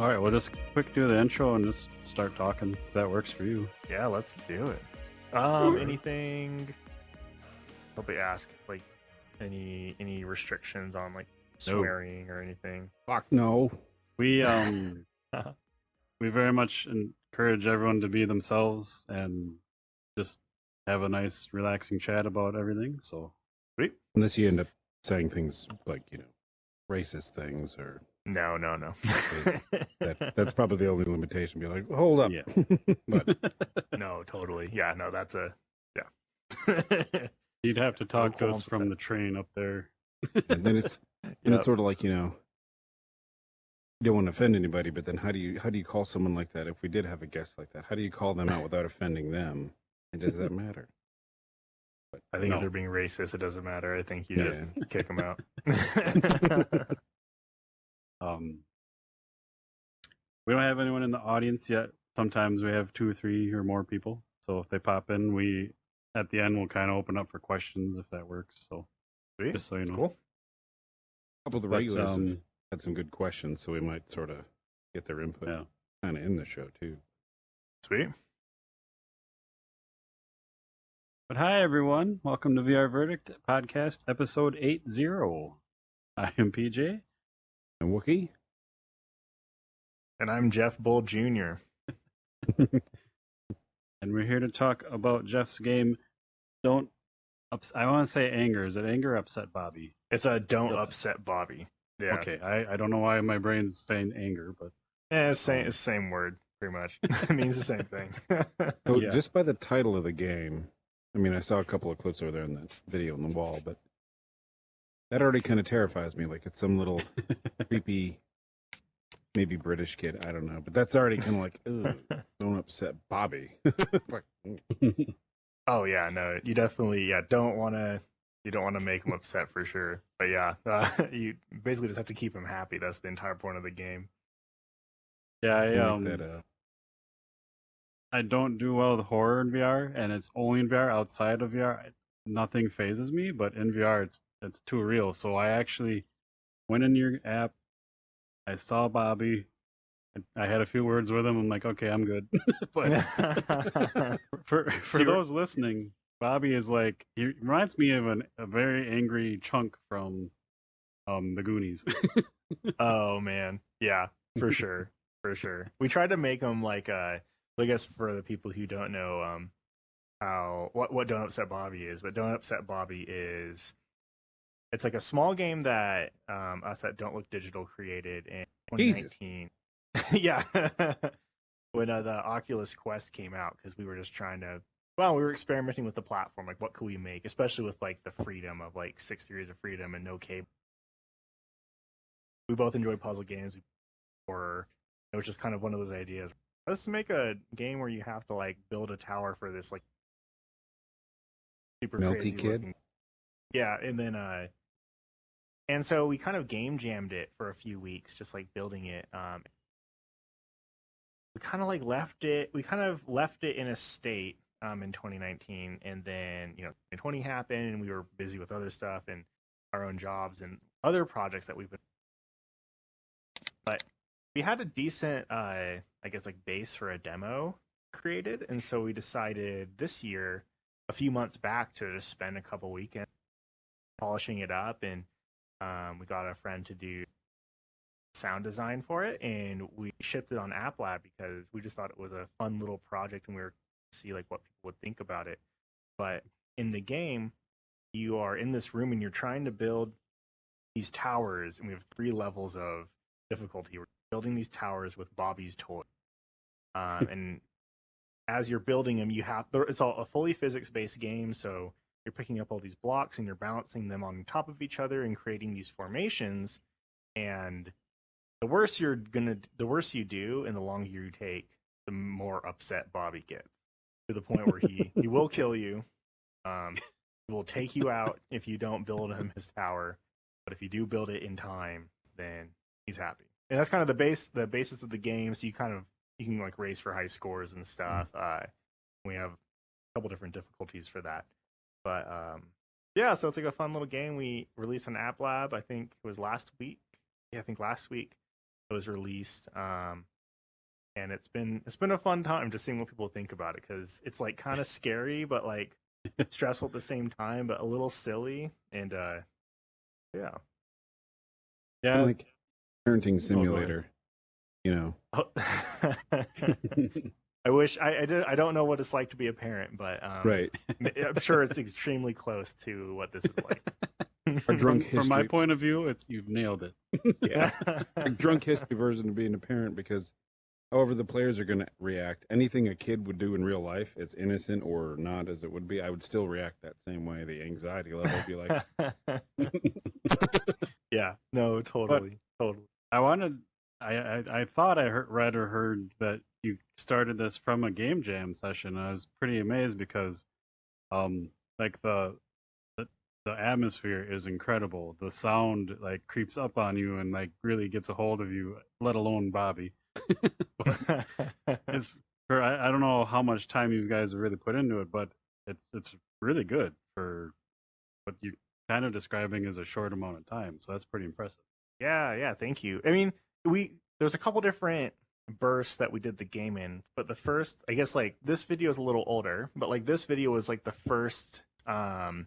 All right, we'll just quick do the intro and just start talking. If that works for you. Yeah, let's do it. Anything? Hope we ask like any restrictions on like swearing or anything. Fuck no. We we very much encourage everyone to be themselves and just have a nice, relaxing chat about everything. So, Sweet. Unless you end up saying things like, racist things or No. that's probably the only limitation. Be like, hold up. yeah. But No, totally. Yeah, no, that's a yeah. You'd have to talk to us qualms with from that. the train up there. and then it's it's sort of like, you don't want to offend anybody, but then how do you call someone like that if we did have a guest like that? How do you call them out without offending them? And does that matter? But I think No. if they're being racist, it doesn't matter. I think you Yeah. just kick them out. We don't have anyone in the audience yet. Sometimes we have 2 or 3 or more people. So if they pop in, we at the end we'll kind of open up for questions if that works. So Sweet. just so you know. Cool. a couple of the But, regulars have had some good questions, so we might sort of get their input Yeah. kind of in the show too. Sweet. But hi everyone, welcome to VR Verdict podcast episode 80. I am PJ. And Wookie? And I'm Jeff Bull Jr. And we're here to talk about Jeff's game. I want to say anger. Is it anger or upset Bobby? It's a don't It's upset Bobby. Yeah. Okay, I don't know why my brain's saying anger, but Yeah, it's same word, pretty much. It means the same thing. So Yeah. just by the title of the game, I mean, I saw a couple of clips over there in the video on the wall, but that already kind of terrifies me. Like it's some little creepy, maybe British kid. I don't know, but that's already kind of like, ugh, don't upset Bobby. Like, Oh yeah, no, you definitely you don't want to make him upset for sure. But yeah, you basically just have to keep him happy. That's the entire point of the game. yeah, like that, I don't do well with horror in VR, and it's only in VR. Outside of VR, nothing phases me, but in VR, it's too real. So I actually went in your app. I saw Bobby. I had a few words with him. I'm like, okay, I'm good. But for those listening, Bobby is like he reminds me of a very angry Chunk from the Goonies. Oh man, yeah, for sure, for sure. We tried to make him like I guess for the people who don't know how what Don't Upset Bobby is, but Don't Upset Bobby is it's like a small game that us at Don't Look Digital created in 2019. Yeah, when the Oculus Quest came out, because we were just trying to we were experimenting with the platform, like what could we make, especially with like the freedom of like 6 degrees of freedom and no cable. We both enjoy puzzle games, or it was just kind of one of those ideas. Let's make a game where you have to like build a tower for this like super Melty crazy kid. looking. Yeah, and then and so we kind of game jammed it for a few weeks, just like building it. We kind of left it in a state in 2019, and then 2020 happened, and we were busy with other stuff and our own jobs and other projects that we've been. But we had a decent, I guess, like base for a demo created, and so we decided this year, a few months back, to just spend a couple weekends polishing it up, and we got a friend to do sound design for it, and we shipped it on App Lab because we just thought it was a fun little project, and we were to see like what people would think about it. But in the game, you are in this room and you're trying to build these towers, and we have 3 levels of difficulty. We're building these towers with Bobby's toy, and as you're building them, it's all a fully physics-based game, so you're picking up all these blocks and you're balancing them on top of each other and creating these formations. And the worse you do and the longer you take, the more upset Bobby gets, to the point where he will kill you. He will take you out if you don't build him his tower, but if you do build it in time, then he's happy. and that's kind of the basis of the game. So you can like race for high scores and stuff. We have a couple different difficulties for that, but yeah. So it's like a fun little game. We released on App Lab. I think it was last week. Yeah, I think last week it was released. And it's been a fun time just seeing what people think about it, because it's like kind of scary but like stressful at the same time, but a little silly. And yeah. Yeah. Like parenting simulator, you know. Oh. I wish I don't know what it's like to be a parent, but Right. I'm sure it's extremely close to what this is like. Our drunk From my history. point of view, you've nailed it. Yeah. A drunk history version of being a parent, because however the players are going to react, anything a kid would do in real life, it's innocent or not as it would be, I would still react that same way. The anxiety level would be like, Yeah, no, totally. I thought I read or heard that you started this from a game jam session. I was pretty amazed because, like the atmosphere is incredible. The sound like creeps up on you and like really gets a hold of you. Let alone Bobby. It's I don't know how much time you guys have really put into it, but it's really good for what you kind of describing as a short amount of time. So that's pretty impressive. Yeah, thank you. I mean, there's a couple different bursts that we did the game in, but the first, I guess, like this video is a little older, but like this video was like the first I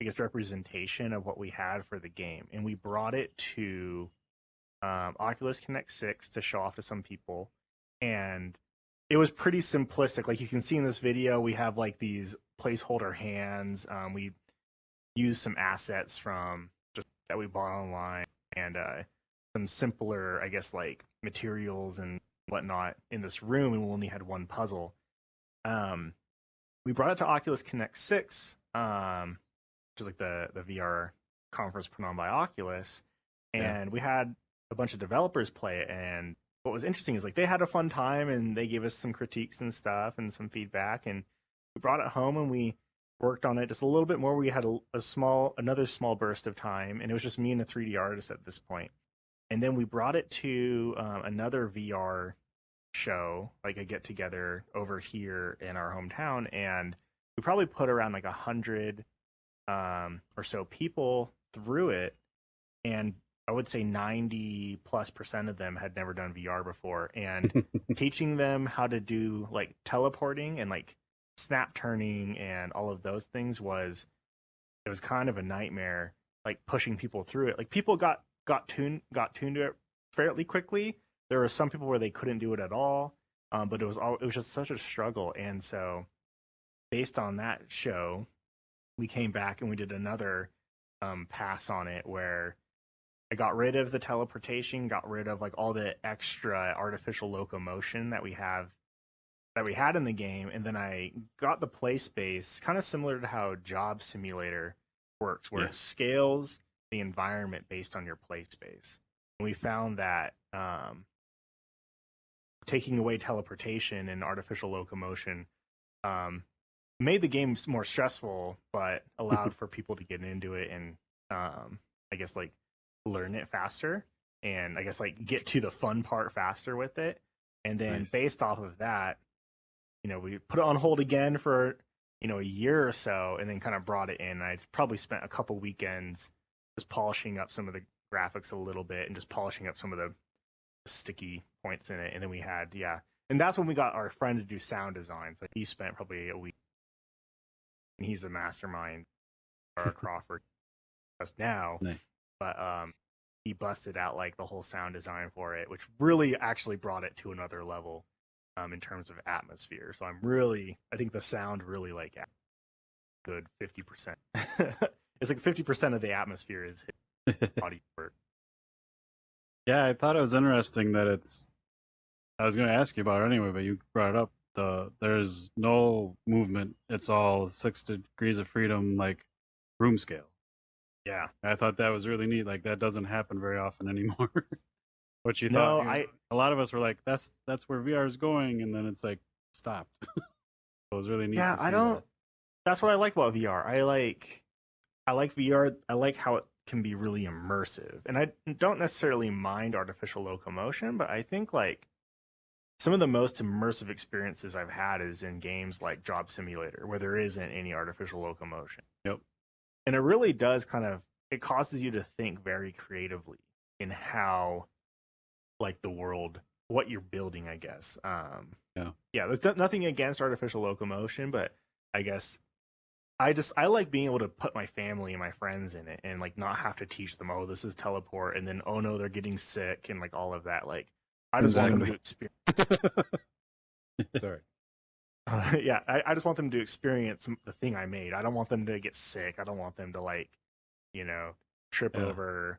guess representation of what we had for the game, and we brought it to Oculus Connect 6 to show off to some people, and it was pretty simplistic. Like you can see in this video, we have like these placeholder hands. We used some assets from just that we bought online, and some simpler, I guess, like materials and whatnot in this room, and we only had one puzzle. We brought it to Oculus Connect 6, which is like the VR conference put on by Oculus, and we had a bunch of developers play it. And what was interesting is like they had a fun time and they gave us some critiques and stuff and some feedback, and we brought it home and we worked on it just a little bit more. We had another small burst of time, and it was just me and a 3D artist at this point. And then we brought it to another VR show, like a get together over here in our hometown, and we probably put around like 100 or so people through it, and I would say 90+% of them had never done VR before, and teaching them how to do like teleporting and like snap turning and all of those things it was kind of a nightmare, like pushing people through it. Like people got tuned to it fairly quickly. There were some people where they couldn't do it at all, but it was just such a struggle. And so based on that show, we came back and we did another pass on it, where I got rid of the teleportation, got rid of like all the extra artificial locomotion that we had in the game, and then I got the play space kind of similar to how Job Simulator works, where it scales the environment based on your play space. And we found that taking away teleportation and artificial locomotion made the game more stressful, but allowed for people to get into it and I guess like learn it faster, and I guess like get to the fun part faster with it. And then based off of that, we put it on hold again for a year or so, and then kind of brought it in. I probably spent a couple weekends just polishing up some of the graphics a little bit and just polishing up some of the sticky points in it. And then we had and that's when we got our friend to do sound designs. Like he spent probably a week, and he's a mastermind, Laura Crawford, just now. Nice. But he busted out like the whole sound design for it, which really actually brought it to another level in terms of atmosphere. So I think the sound really like good 50%. It's like 50% of the atmosphere is body work. Yeah, I thought it was interesting that I was going to ask you about it anyway, but you brought it up. There's no movement. It's all 6 degrees of freedom, like room scale. Yeah, I thought that was really neat. Like that doesn't happen very often anymore. What you No, thought? A lot of us were like, "That's where VR is going," and then it's like stopped. So it was really neat. Yeah, to see I don't. that. That's what I like about VR. I like VR. I like how it can be really immersive. And I don't necessarily mind artificial locomotion, but I think like some of the most immersive experiences I've had is in games like Job Simulator, where there isn't any artificial locomotion. Yep. And it really does it causes you to think very creatively in how like the world, what you're building, I guess. Yeah, there's nothing against artificial locomotion, but I guess I like being able to put my family and my friends in it and like not have to teach them, oh, this is teleport, and then oh no, they're getting sick and like all of that. Like I just want them to experience. Sorry. Yeah, I just want them to experience the thing I made. I don't want them to get sick. I don't want them to like, trip over,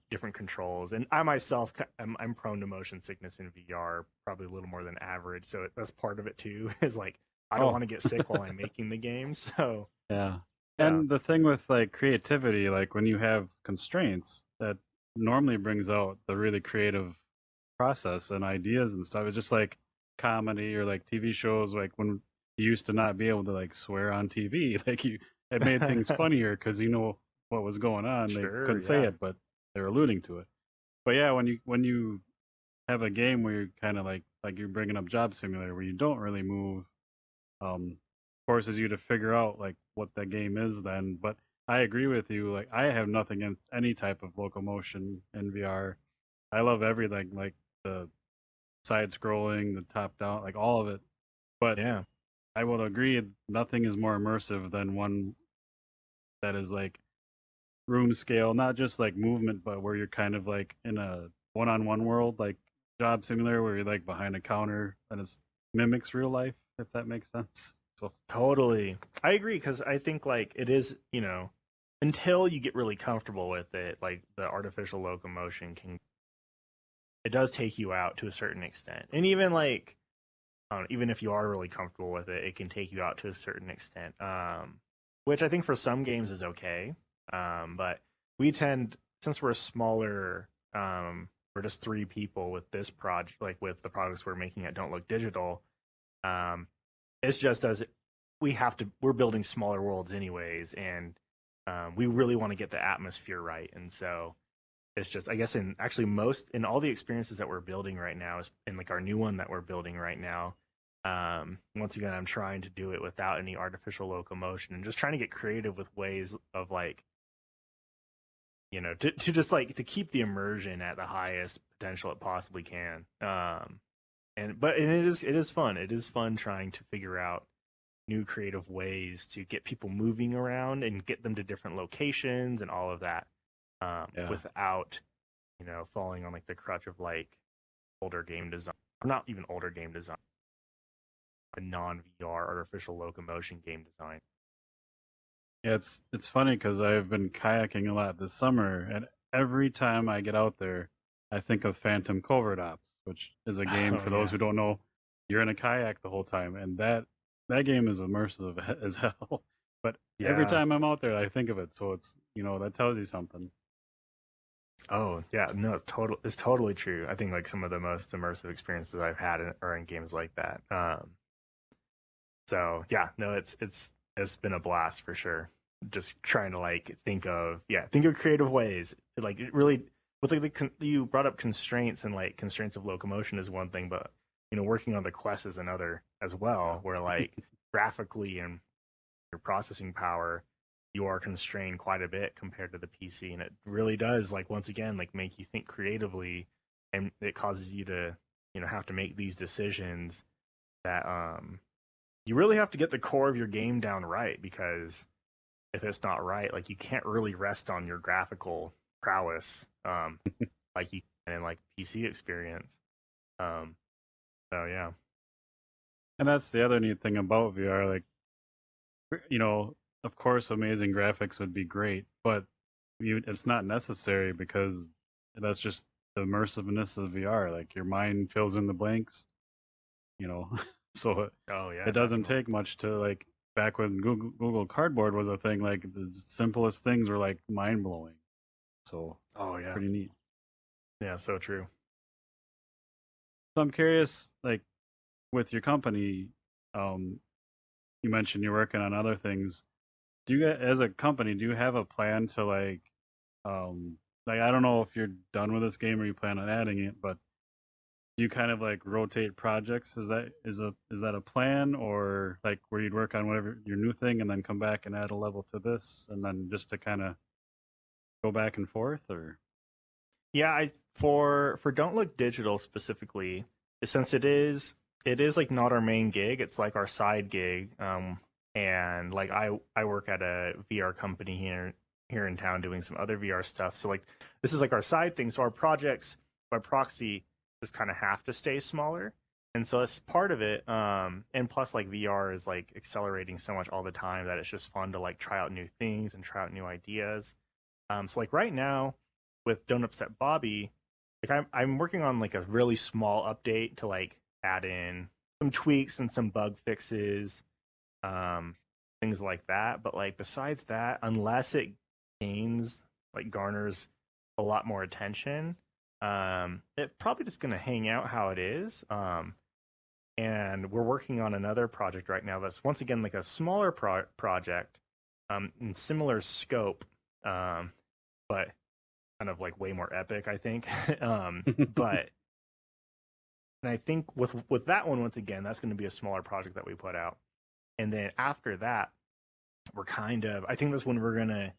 different controls. And I myself, I'm prone to motion sickness in VR, probably a little more than average. So that's part of it too. Is like I don't want to get sick while I'm making the game. So yeah. And the thing with like creativity, like when you have constraints, that normally brings out the really creative process and ideas and stuff. It's just like comedy or like TV shows, like when you used to not be able to like swear on TV, like it made things funnier because what was going on. They couldn't say it, but they're alluding to it. But yeah, when you have a game where you're kind of like you're bringing up Job Simulator, where you don't really move, forces you to figure out like what that game is then. But I agree with you. Like I have nothing against any type of locomotion in VR. I love everything, like the side scrolling, the top down, like all of it. But yeah, I will agree, nothing is more immersive than one that is like room scale, not just like movement, but where you're kind of like in a one-on-one world, like Job Simulator, where you're like behind a counter and it mimics real life, if that makes sense. So totally, I agree because I think like it is, until you get really comfortable with it, like the artificial locomotion it does take you out to a certain extent, and even like even if you are really comfortable with it, it can take you out to a certain extent, which I think for some games is okay. But we tend, since we're smaller, we're just 3 people with this project, like with the products we're making at Don't Look Digital. It's just as we're building smaller worlds anyways, and we really want to get the atmosphere right, and so it's just, I guess, in all the experiences that we're building right now, is in like our new one that we're building right now. Once again, I'm trying to do it without any artificial locomotion and just trying to get creative with ways of like, to just like to keep the immersion at the highest potential it possibly can. And it is fun. It is fun trying to figure out new creative ways to get people moving around and get them to different locations and all of that. Without, falling on like the crutch of like older game design, or not even older game design, a non-VR artificial locomotion game design. yeah, it's funny because I've been kayaking a lot this summer, and every time I get out there, I think of Phantom Covert Ops, which is a game for those who don't know. You're in a kayak the whole time, and that game is immersive as hell. But every time I'm out there, I think of it, so it's that tells you something. Oh yeah, no, it's totally true. I think like some of the most immersive experiences I've had are in games like that. So yeah, no, it's been a blast for sure. Just trying to like think of creative ways. Like it really, with like you brought up constraints, and like constraints of locomotion is one thing, but working on the quest is another as well. Where like graphically and your processing power, you are constrained quite a bit compared to the PC, and it really does, like, once again, like make you think creatively, and it causes you to have to make these decisions that you really have to get the core of your game down right, because if it's not right, like you can't really rest on your graphical prowess like you can in like PC experience. So yeah. And that's the other neat thing about VR, like of course, amazing graphics would be great, but it's not necessary because that's just the immersiveness of VR. Like your mind fills in the blanks, so it doesn't take much to like. Back when Google Cardboard was a thing, like the simplest things were like mind blowing. So pretty neat. Yeah, so true. So I'm curious, like with your company, you mentioned you're working on other things. Do you, as a company, do you have a plan to like Like I don't know if you're done with this game or you plan on adding it, but you kind of like rotate projects. Is that a plan, or like where you'd work on whatever your new thing and then come back and add a level to this, and then just to kind of go back and forth, or Yeah, I for Don't Look Digital specifically, since it is like not our main gig, it's like our side gig. And like I work at a VR company here in town doing some other VR stuff. So like this is like our side thing. So our projects by proxy just kind of have to stay smaller. And so that's part of it. And plus like VR is like accelerating so much all the time that it's just fun to like try out new things and try out new ideas. So like right now with Don't Upset Bobby, like I'm working on like a really small update to like add in some tweaks and some bug fixes, um, things like that. But like besides that, unless it garners a lot more attention, it's probably just gonna hang out how it is. And we're working on another project right now that's once again like a smaller project, in similar scope, but kind of like way more epic, I think. But and I think with that one, once again, that's going to be a smaller project that we put out. And then after that, I think that's when we're going to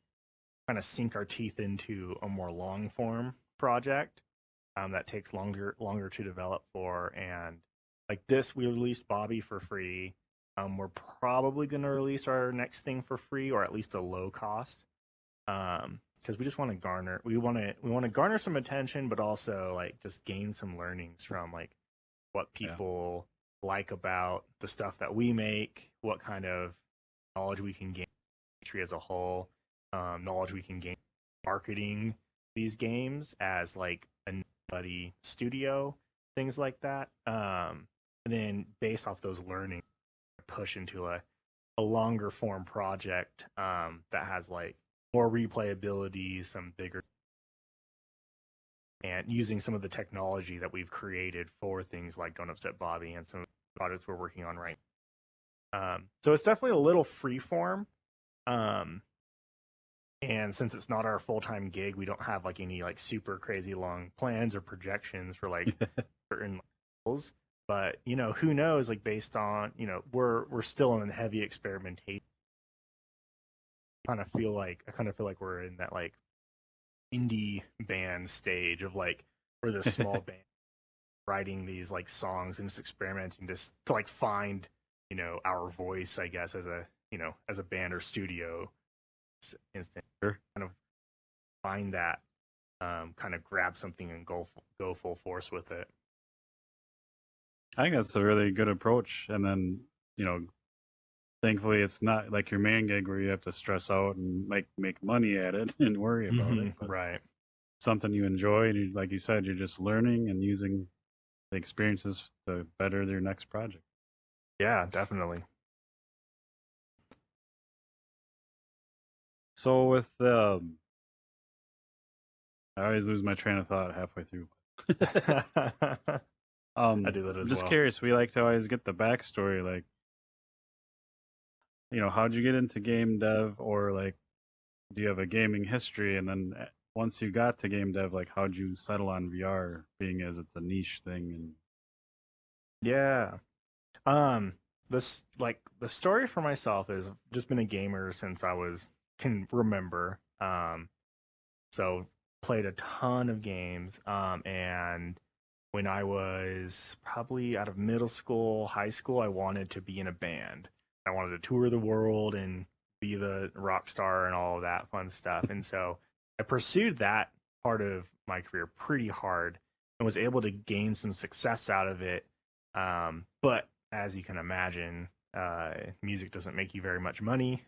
kind of sink our teeth into a more long form project, that takes longer to develop for. And like this, we released Bobby for free. We're probably going to release our next thing for free, or at least a low cost. Because we just want to garner some attention, but also like just gain some learnings from like what people like about the stuff that we make, what kind of knowledge we can gain as a whole, knowledge we can gain marketing these games as like a buddy studio, things like that. And then based off those learnings, push into a longer form project, that has like more replayability, some bigger, and using some of the technology that we've created for things like Don't Upset Bobby and some projects we're working on right now. So it's definitely a little freeform. And since it's not our full-time gig, we don't have like any like super crazy long plans or projections for like certain levels. But you know, who knows? Like based on, we're still in heavy experimentation. I kind of feel like we're in that like indie band stage of like we're this small band writing these like songs and just experimenting to like find our voice, I guess, as a band or studio instant. Sure. Kind of find that, kind of grab something and go full force with it. I think that's a really good approach. And then thankfully it's not like your main gig where you have to stress out and make money at it and worry about it. But Right. something you enjoy, and like you said, you're just learning and using the experiences to better your next project. Yeah, definitely. So with I always lose my train of thought halfway through. I do that I'm as just well. curious. We like to always get the backstory, like how'd you get into game dev, or like do you have a gaming history? And then once you got to game dev, like how'd you settle on VR, being as it's a niche thing? And Yeah. The story for myself is I've just been a gamer since can remember. So played a ton of games. And when I was probably out of middle school, high school, I wanted to be in a band. I wanted to tour the world and be the rock star and all of that fun stuff. And so I pursued that part of my career pretty hard and was able to gain some success out of it. But as you can imagine, music doesn't make you very much money.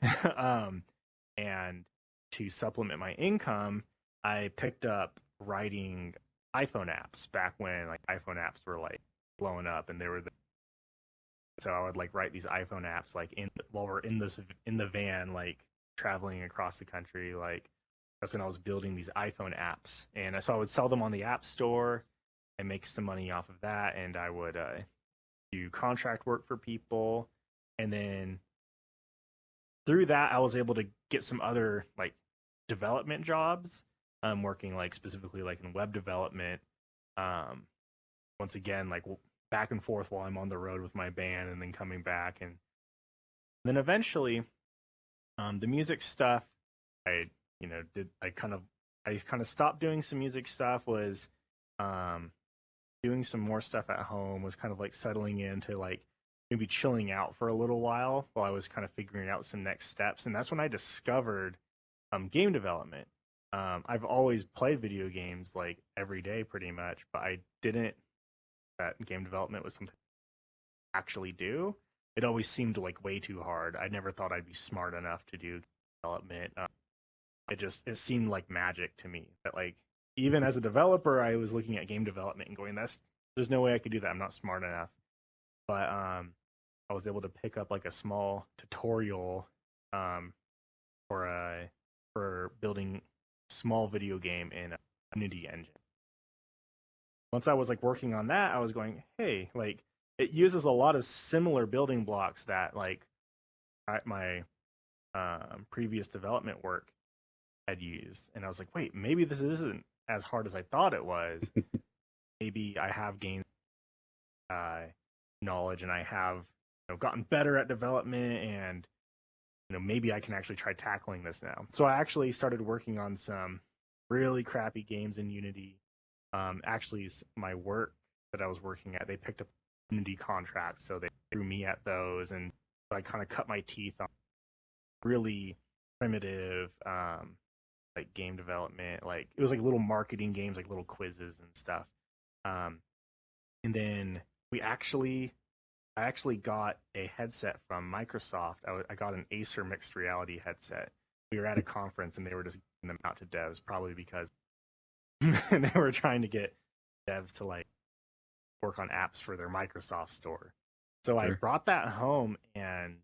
And to supplement my income, I picked up writing iPhone apps back when like iPhone apps were like blowing up, and so I would like write these iPhone apps like while we're in the van, like traveling across the country. Like that's when I was building these iPhone apps, and so I would sell them on the App Store and make some money off of that. And I would do contract work for people, and then through that I was able to get some other like development jobs. working like specifically like in web development. Once again, like back and forth while I'm on the road with my band, and then coming back, and then eventually, the music stuff, I kind of stopped doing some music stuff. Was doing some more stuff at home. Was kind of like settling into like maybe chilling out for a little while I was kind of figuring out some next steps, and that's when I discovered game development. I've always played video games like every day pretty much, but I didn't that game development was something I actually do. It always seemed like way too hard. I never thought I'd be smart enough to do development. It seemed like magic to me that like even as a developer, I was looking at game development and going, there's no way I could do that. I'm not smart enough. But I was able to pick up like a small tutorial for building a small video game in a Unity engine. Once I was like working on that, I was going, hey, like it uses a lot of similar building blocks that like my previous development work had used, and I was like, wait, maybe this isn't as hard as I thought it was. Maybe I have gained knowledge, and I have gotten better at development, and maybe I can actually try tackling this now. So I actually started working on some really crappy games in Unity. Actually, my work that I was working at, they picked up Unity contracts, so they threw me at those, and I kind of cut my teeth on really primitive like game development. Like it was like little marketing games, like little quizzes and stuff. And then I actually got a headset from Microsoft. I got an Acer mixed reality headset. We were at a conference and they were just giving them out to devs, probably because they were trying to get devs to like work on apps for their Microsoft store. So Sure. I brought that home and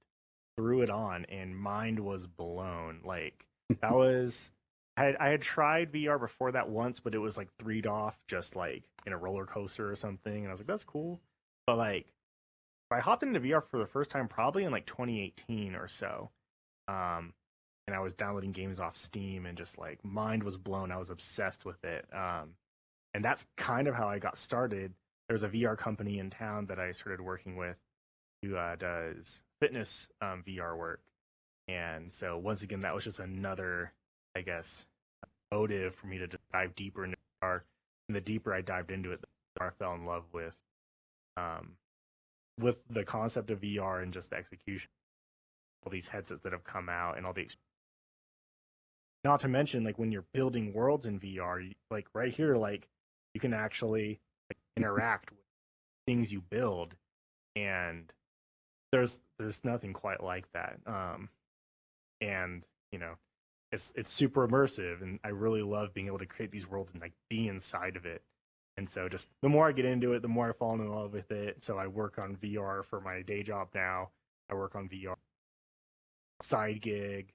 threw it on, and mind was blown. Like that was I had tried VR before that once, but it was like 3'd off just like in a roller coaster or something, and I was like, that's cool. But like I hopped into VR for the first time probably in like 2018 or so. And I was downloading games off Steam, and just like mind was blown. I was obsessed with it. And that's kind of how I got started. There's a VR company in town that I started working with who does fitness VR work. And so once again, that was just another, I guess, motive for me to just dive deeper into VR. And the deeper I dived into it, the more I fell in love with the concept of VR and just the execution. All these headsets that have come out and all the not to mention like when you're building worlds in VR, like right here, like you can actually like, interact with things you build, and there's nothing quite like that. And it's super immersive, and I really love being able to create these worlds and like be inside of it. And so just the more I get into it, the more I fall in love with it. So I work on VR for my day job now. I work on VR side gig.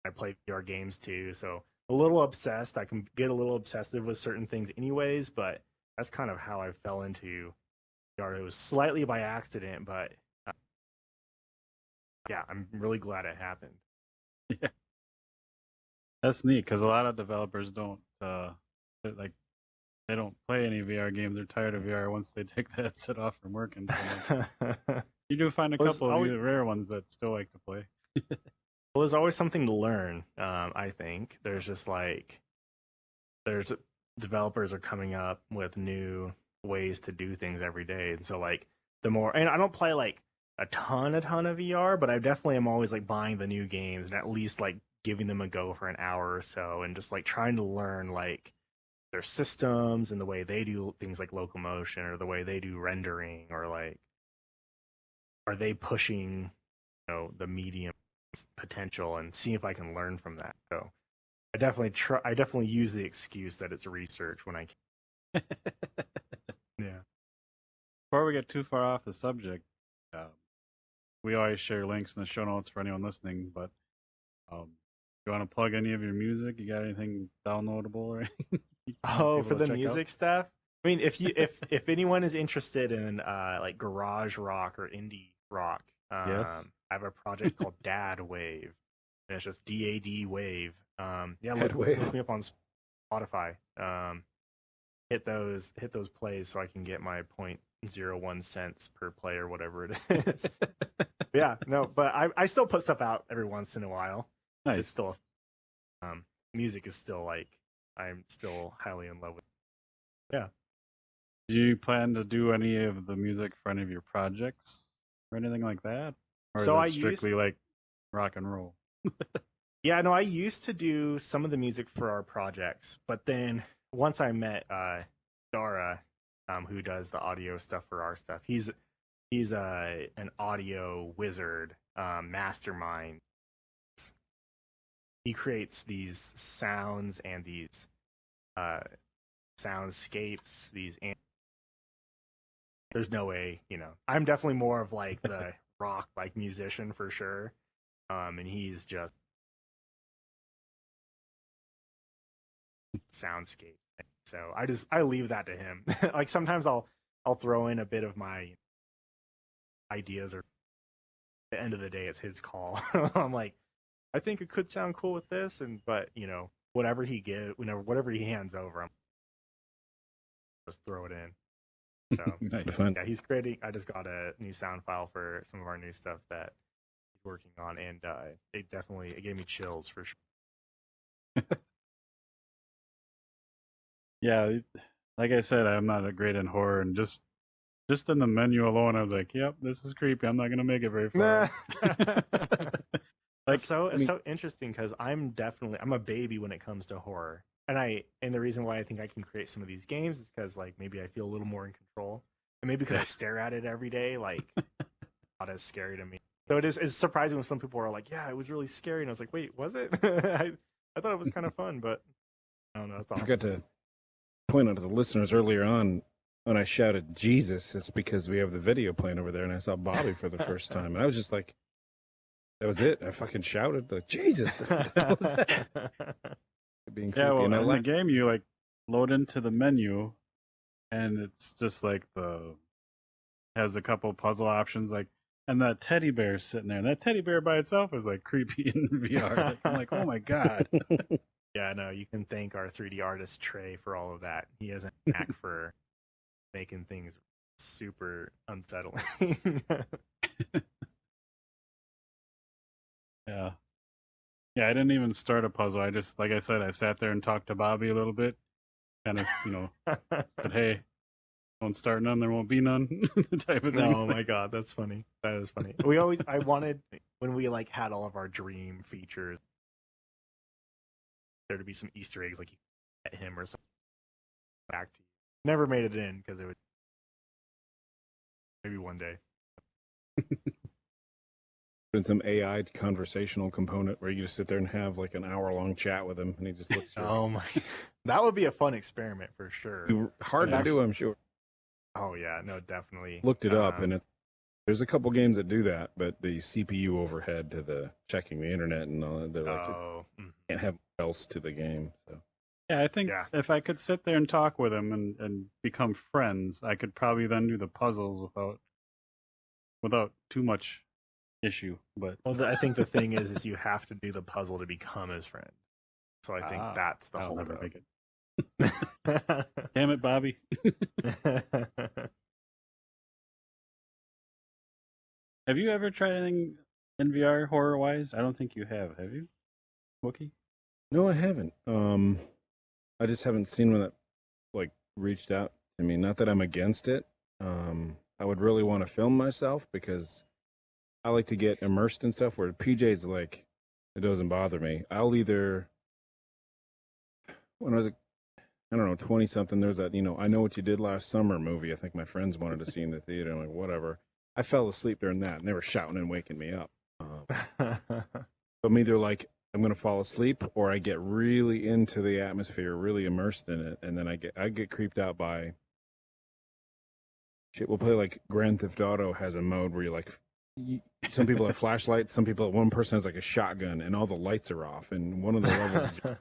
I play VR games too. So a little obsessed. I can get a little obsessive with certain things anyways, but that's kind of how I fell into VR. It was slightly by accident, but yeah, I'm really glad it happened. Yeah, that's neat because a lot of developers don't like they don't play any VR games. They're tired of VR once they take the headset off from working. So you do find a Well, couple of rare ones that still like to play. Well, there's always something to learn. I think there's just like there's developers are coming up with new ways to do things every day, and so like the more, and I don't play like a ton of VR, but I definitely am always like buying the new games and at least like giving them a go for an hour or so, and just like trying to learn like their systems and the way they do things like locomotion or the way they do rendering, or like are they pushing the medium potential, and see if I can learn from that. So I definitely use the excuse that it's research when I can. Yeah. Before we get too far off the subject, we always share links in the show notes for anyone listening, but you want to plug any of your music? You got anything downloadable or anything? Oh, for the music stuff? I mean, if anyone is interested in like garage rock or indie rock, yes. I have a project called Dad Wave. and it's just DAD wave. Yeah, Head look wave. me up on Spotify. Hit those plays so I can get my 0.01 cents per play or whatever it is. Yeah, no, but I still put stuff out every once in a while. It's Nice. still music is still like I'm still highly in love with. Yeah. Do you plan to do any of the music for any of your projects or anything like that? Or So is I it strictly like rock and roll? Yeah, no, I used to do some of the music for our projects, but then once I met Dara, who does the audio stuff for our stuff, he's an audio wizard, mastermind. He creates these sounds and these soundscapes. There's no way, I'm definitely more of like the rock like musician for sure, and he's just soundscape. So I leave that to him. Like sometimes I'll throw in a bit of my ideas, or at the end of the day it's his call. I'm like, I think it could sound cool with this, but whatever he hands over, I'm just throw it in. So Nice. Fun. yeah, he's creating. I just got a new sound file for some of our new stuff that he's working on, and it gave me chills for sure. Yeah, like I said, I'm not a great in horror, and just in the menu alone, I was like, "Yep, this is creepy. I'm not gonna make it very far." It's so interesting because I'm a baby when it comes to horror, and the reason why I think I can create some of these games is because like maybe I feel a little more in control, and maybe because I stare at it every day, like not as scary to me. So it's surprising when some people are like, "Yeah, it was really scary," and I was like, "Wait, was it?" I thought it was kind of fun, but I don't know. That's awesome. I forgot to point out to the listeners earlier on when I shouted Jesus, it's because we have the video playing over there, and I saw Bobby for the first time, and I was just like, that was it. I fucking shouted like Jesus. What was that? Being creepy. Yeah, well, and I in the game, you like load into the menu, and it's just like has a couple puzzle options, like, and that teddy bear sitting there, and that teddy bear by itself is like creepy in VR. Like, I'm like, oh my god. Yeah, no, you can thank our 3D artist Trey for all of that. He has a knack for making things super unsettling. Yeah. Yeah, I didn't even start a puzzle. I just, like I said, I sat there and talked to Bobby a little bit. Kind of, said, hey, don't start none, there won't be none, type of thing. Oh my god, that's funny. That is funny. I wanted, when we like had all of our dream features, there to be some Easter eggs, like you could get him or something back to you. Never made it in because it would, maybe one day. And some AI conversational component where you just sit there and have like an hour-long chat with him, and he just looks. Oh my, that would be a fun experiment for sure. Hard to do, I'm sure. Oh yeah, no, definitely. Looked it up, and there's a couple games that do that, but the CPU overhead to the checking the internet and all that, they're like, can't have else to the game. So Yeah, I think if I could sit there and talk with him and become friends, I could probably then do the puzzles without too much issue. But well, I think the thing is you have to do the puzzle to become his friend. So I think that's the I'll whole. never make it. Damn it, Bobby. Have you ever tried anything in VR horror wise? I don't think you have you, Wookie? No, I haven't. I just haven't seen one that like reached out to me. Not that I'm against it. I would really want to film myself because I like to get immersed in stuff where PJ's like, it doesn't bother me. I'll either, when I was, I don't know, 20 something, there's that, I Know What You Did Last Summer movie. I think my friends wanted to see in the theater. I'm like, whatever. I fell asleep during that and they were shouting and waking me up. So I'm either like, I'm going to fall asleep or I get really into the atmosphere, really immersed in it. And then I get creeped out by shit. We'll play like Grand Theft Auto has a mode where you're like, some people have flashlights, one person has like a shotgun and all the lights are off. And one of the levels is a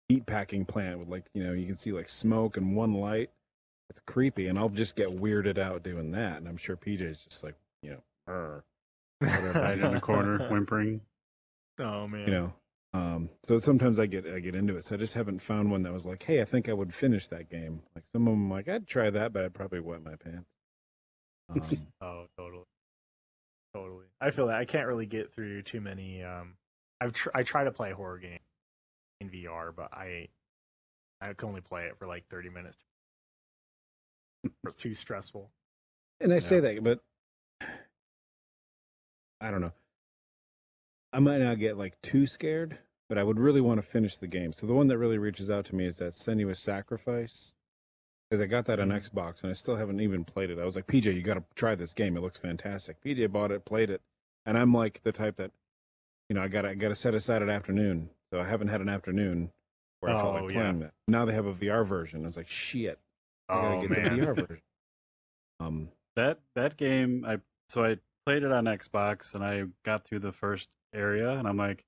meat packing plant with like, you can see like smoke and one light. It's creepy. And I'll just get weirded out doing that. And I'm sure PJ's just like, Hide in a corner, whimpering. Oh man. you know. So sometimes I get into it. So I just haven't found one that was like, hey, I think I would finish that game. Like some of them, like I'd try that, but I'd probably wet my pants. Oh, totally. Totally. I feel that I can't really get through too many. I try to play a horror game in VR, but I can only play it for like 30 minutes. It's too stressful. And I say Yeah. that, but I don't know. I might not get like too scared, but I would really want to finish the game. So the one that really reaches out to me is that Senua's Sacrifice, because I got that on Xbox and I still haven't even played it. I was like, PJ, you got to try this game. It looks fantastic. PJ bought it, played it, and I'm like the type that, I gotta set aside an afternoon. So I haven't had an afternoon where I felt like playing that. Now they have a VR version. I was like, shit, I gotta get the VR version. That game, I played it on Xbox and I got through the first area and I'm like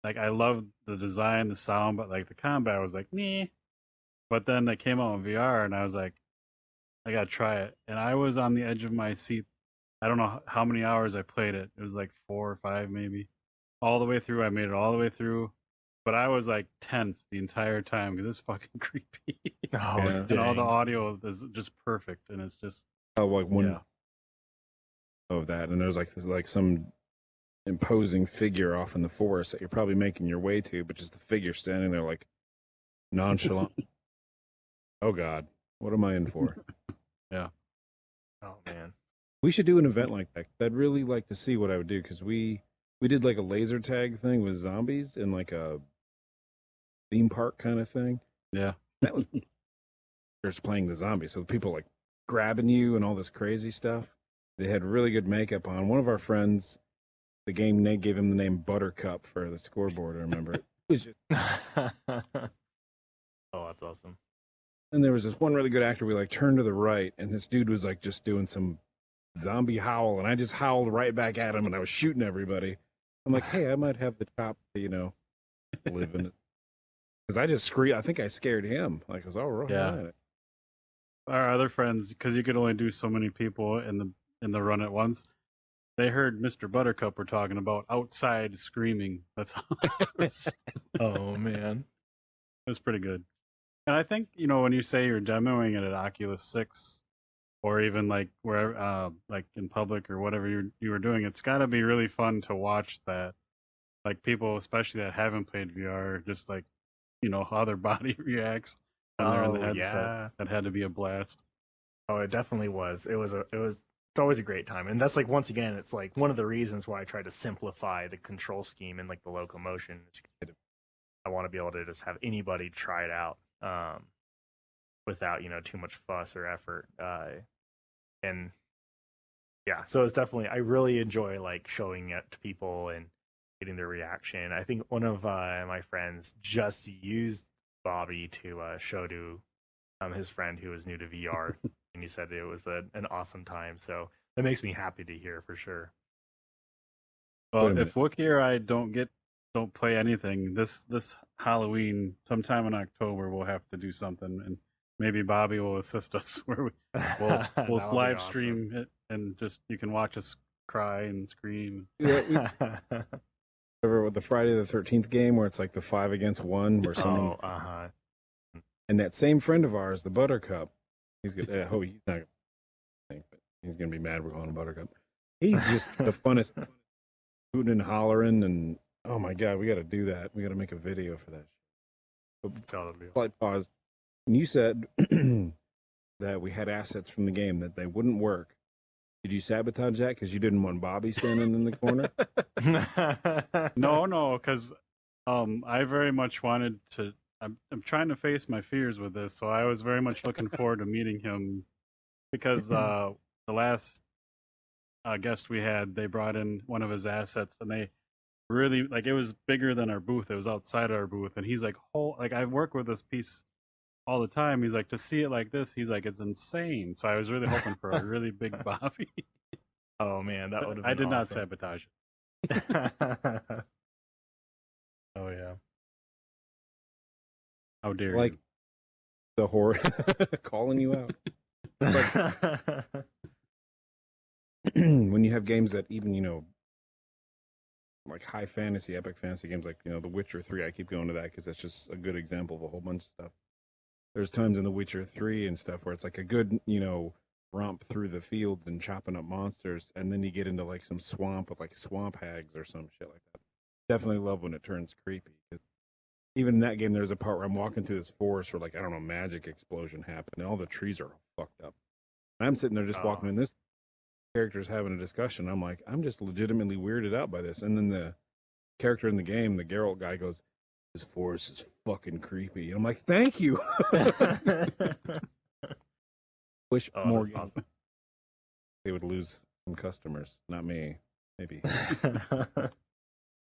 I love the design, the sound, but like the combat was like meh. But then they came out in VR and I was like, I gotta try it. And I was on the edge of my seat. I don't know how many hours I played it. It was like 4 or 5 maybe. All the way through. I made it all the way through. But I was like tense the entire time because it's fucking creepy. Oh, Yeah. And all the dang. audio is just perfect. And it's just Like one yeah. of that, and there's like some imposing figure off in the forest that you're probably making your way to, but just the figure standing there like nonchalant. Oh God, what am I in for? Yeah. Oh man. We should do an event like that. I'd really like to see what I would do because we did like a laser tag thing with zombies in like a theme park kind of thing. Yeah. That was just playing the zombies, so people like grabbing you and all this crazy stuff. They had really good makeup on. One of our friends, the game Nate gave him the name Buttercup for the scoreboard. I remember it. It was just, Oh, that's awesome. and there was this one really good actor. We like turned to the right, and this dude was like just doing some zombie howl, and I just howled right back at him, and I was shooting everybody. I'm like, hey, I might have the chop to live in it, because I just screamed. I think I scared him. Like I was all right. Yeah. Our other friends, because you could only do so many people in the run at once, they heard Mr. Buttercup were talking about outside screaming. That's how it was. Oh man. It was pretty good. And I think, when you say you're demoing it at Oculus 6 or even like wherever, like in public or whatever you were doing, it's got to be really fun to watch that. Like people, especially that haven't played VR, just like, how their body reacts when they're in the Oh headset. yeah. That had to be a blast. Oh, it definitely was. It's always a great time. And that's like, once again, it's like one of the reasons why I try to simplify the control scheme and like the locomotion. I want to be able to just have anybody try it out without, too much fuss or effort. And yeah, so it's definitely, I really enjoy like showing it to people and getting their reaction. I think one of my friends just used Bobby to show to his friend who was new to VR, and he said it was an awesome time. So that makes me happy to hear for sure. Well, if Wookie or I don't play anything this Halloween, sometime in October, we'll have to do something, and maybe Bobby will assist us where we'll live stream it, and just you can watch us cry and scream. Remember with the Friday the 13th game where it's like the 5 against 1 where someone and that same friend of ours, the Buttercup, he's gonna he's not gonna think, but he's gonna be mad we're calling him Buttercup. He's just the funnest, hooting and hollering, and oh my God, we got to do that. We got to make a video for that. Slight pause. And you said that we had assets from the game that they wouldn't work. Did you sabotage that because you didn't want Bobby standing in the corner? No, because I very much wanted to. I'm trying to face my fears with this, so I was very much looking forward to meeting him because the last guest we had, they brought in one of his assets, and they really it was bigger than our booth. It was outside our booth, and he's like, I work with this piece all the time. He's like, to see it like this, he's like, it's insane. So I was really hoping for a really big Bobby. Oh man, that would have been I did not awesome. sabotage it. Oh yeah. How dare you? The horror calling you out. When you have games that even, like high fantasy, epic fantasy games, like The Witcher 3. I keep going to that because that's just a good example of a whole bunch of stuff. There's times in The Witcher 3 and stuff where it's like a good, romp through the fields and chopping up monsters, and then you get into like some swamp with like swamp hags or some shit like that. Definitely love when it turns creepy. Even in that game, there's a part where I'm walking through this forest where, like, I don't know, magic explosion happened, and all the trees are fucked up. And I'm sitting there just walking, and this character's having a discussion. I'm like, I'm just legitimately weirded out by this. And then the character in the game, the Geralt guy, goes, "This forest is fucking creepy." And I'm like, thank you. Wish more games. Awesome. They would lose some customers, not me. Maybe.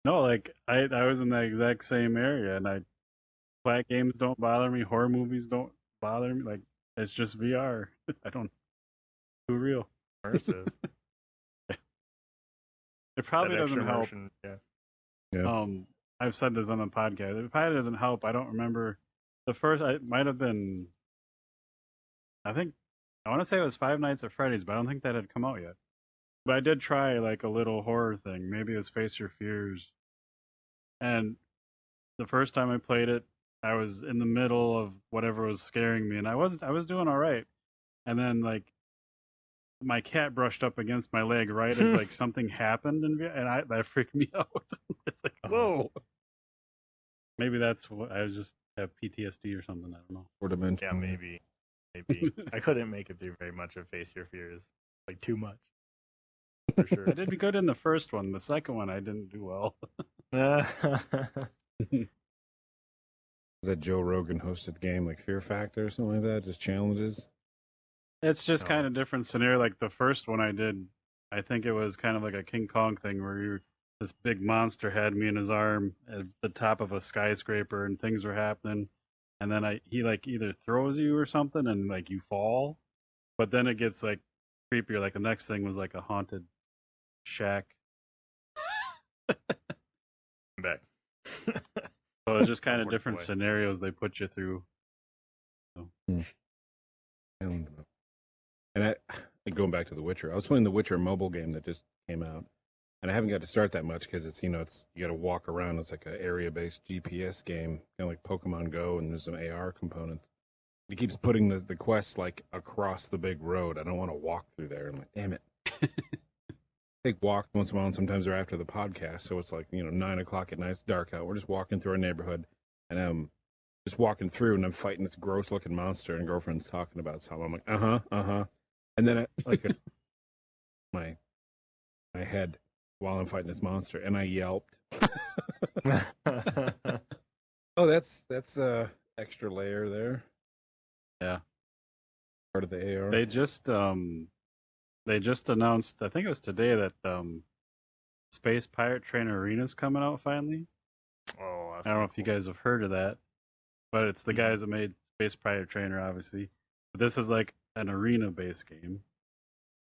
No, like I was in that exact same area, and flat games don't bother me, horror movies don't bother me. Like it's just VR. I don't too real. Immersive. It probably That doesn't extra help. immersion, yeah. Yeah. I've said this on the podcast. It probably doesn't help. I don't remember the first. It might have been. I think I want to say it was Five Nights at Freddy's, but I don't think that had come out yet. But I did try like a little horror thing. Maybe it was Face Your Fears. And the first time I played it, I was in the middle of whatever was scaring me, and I was doing all right. And then like my cat brushed up against my leg right as like something happened, and that freaked me out. It's like whoa. Maybe that's what I was just have PTSD or something. I don't know. Or dimension. Yeah, maybe. I couldn't make it through very much of Face Your Fears. Like too much. For sure. I did good in the first one. The second one I didn't do well. Is that Joe Rogan hosted game like Fear Factor or something like that? Just challenges? It's just No. kind of different scenario. Like the first one I did, I think it was kind of like a King Kong thing where this big monster had me in his arm at the top of a skyscraper and things were happening. And then he like either throws you or something and like you fall. But then it gets like creepier. Like the next thing was like a haunted shack. I'm back. So it's just kind of Unfortunate different way. scenarios they put you through. So. I don't know. And going back to The Witcher, I was playing The Witcher mobile game that just came out, and I haven't got to start that much because it's you got to walk around. It's like an area-based GPS game, kind of like Pokemon Go, and there's some AR components. It keeps putting the quests like across the big road. I don't want to walk through there. I'm like, damn it. Take walks once in a while, and sometimes they're after the podcast, so it's like 9:00 at night. It's dark out. We're just walking through our neighborhood, and I'm just walking through, and I'm fighting this gross-looking monster, and girlfriend's talking about something. I'm like, and then my head while I'm fighting this monster, and I yelped. Oh, that's extra layer there. Yeah. Part of the AR. They just announced, I think it was today, that Space Pirate Trainer Arena's coming out finally. Oh, that's I don't know if you cool. guys have heard of that, but it's the guys that made Space Pirate Trainer, obviously. But this is like an arena-based game,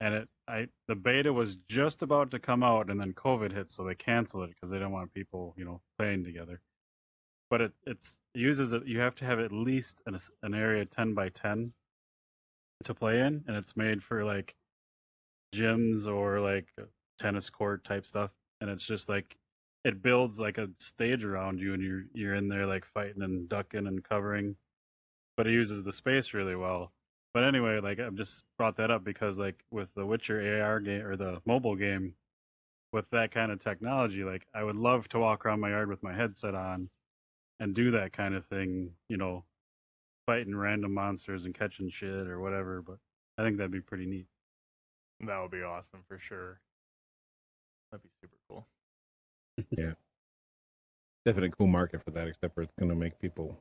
and the beta was just about to come out, and then COVID hit, so they canceled it because they don't want people, playing together. But it uses it. You have to have at least an area 10 by 10 to play in, and it's made for like gyms or like tennis court type stuff, and it's just like it builds like a stage around you, and you're in there like fighting and ducking and covering, but it uses the space really well. But anyway, like I've just brought that up because like with the Witcher AR game or the mobile game, with that kind of technology, like I would love to walk around my yard with my headset on and do that kind of thing, fighting random monsters and catching shit or whatever. But I think that'd be pretty neat. That would be awesome for sure. That'd be super cool. Yeah. Definitely a cool market for that, except for it's going to make people,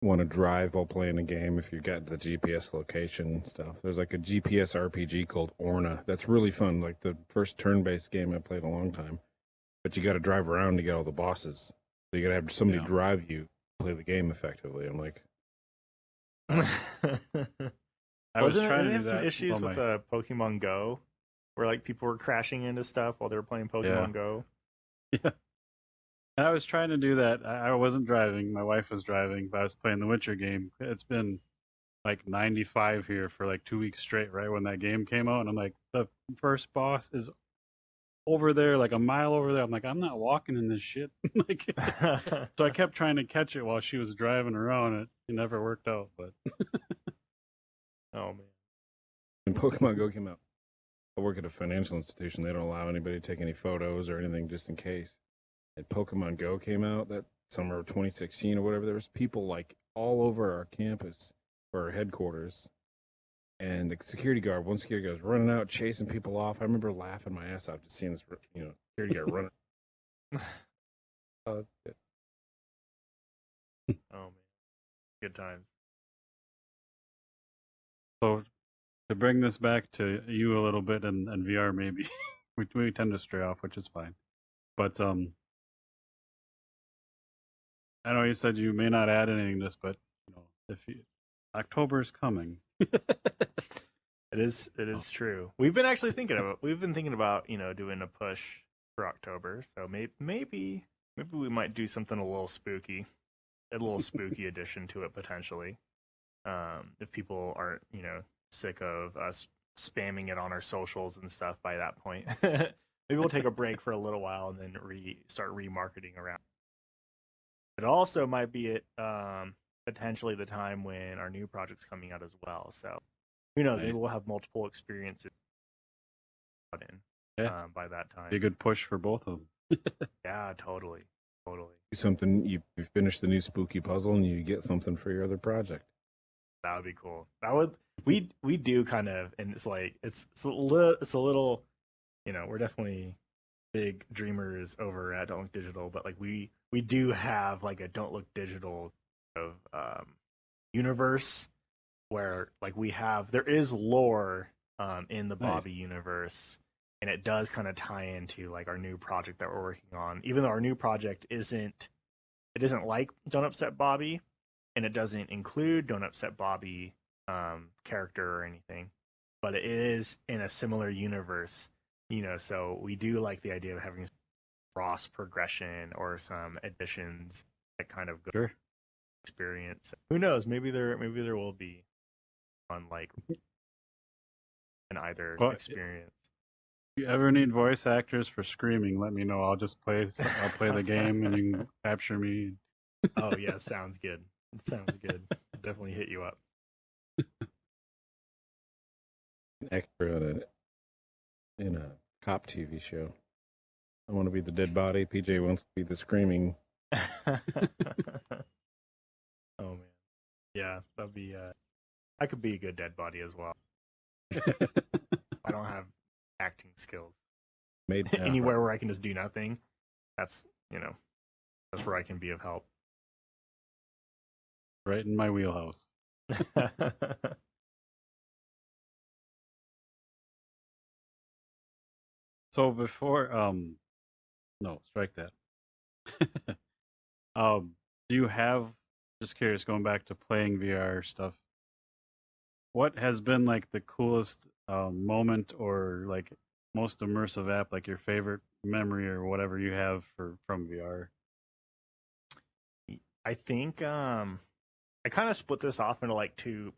want to drive while playing a game if you got the GPS location stuff. There's like a GPS RPG called Orna that's really fun, like the first turn-based game I played in a long time. But you got to drive around to get all the bosses. So you got to have somebody drive you play the game effectively. I'm like, I was trying to have do some that. issues with Pokemon Go, where like people were crashing into stuff while they were playing Pokemon Go. Yeah. And I was trying to do that. I wasn't driving. My wife was driving, but I was playing the Witcher game. It's been like 95 here for like 2 weeks straight, right when that game came out. And I'm like, the first boss is over there, like a mile over there. I'm like, I'm not walking in this shit. Like, so I kept trying to catch it while she was driving around. It never worked out, but Oh man. When Pokemon Go came out, I work at a financial institution. They don't allow anybody to take any photos or anything just in case. And Pokemon Go came out that summer of 2016 or whatever. There was people like all over our campus or our headquarters. And the security guard, one security guard was running out, chasing people off. I remember laughing my ass off just seeing this, security guard running. Oh, that's good. Oh man. Good times. so to bring this back to you a little bit and VR, maybe we tend to stray off, which is fine. But I know you said you may not add anything to this, but if October is coming. It is true. We've been actually thinking about doing a push for October. So maybe we might do something a little spooky addition to it potentially. If people aren't sick of us spamming it on our socials and stuff by that point. Maybe we'll take a break for a little while and then start remarketing around. It also might be potentially the time when our new project's coming out as well. So who knows? Nice. Maybe we'll have multiple experiences by that time. Be a good push for both of them. Yeah, totally. Do something, you finish the new spooky puzzle and you get something for your other project. That would be cool. We do kind of, and it's like it's a little, we're definitely big dreamers over at Don't Look Digital, but like we do have like a Don't Look Digital of universe where like there is lore in the Bobby universe, and it does kind of tie into like our new project that we're working on. Even though our new project isn't like Don't Upset Bobby, and it doesn't include Don't Upset Bobby character or anything, but it is in a similar universe, so we do like the idea of having cross progression or some additions that kind of go Sure. experience. Who knows? Maybe there will be on like an either experience. If you ever need voice actors for screaming, let me know. I'll play the game and you can capture me. Oh yeah, sounds good. It sounds good. Definitely hit you up. An extra in a cop TV show. I want to be the dead body. PJ wants to be the screaming. Oh man, yeah, that'd be. I could be a good dead body as well. I don't have acting skills. Anywhere where I can just do nothing, that's where I can be of help. Right in my wheelhouse. So before no, strike that. Do you have, just curious, going back to playing VR stuff, what has been like the coolest moment or like most immersive app, like your favorite memory or whatever you have from VR? I think I kind of split this off into like two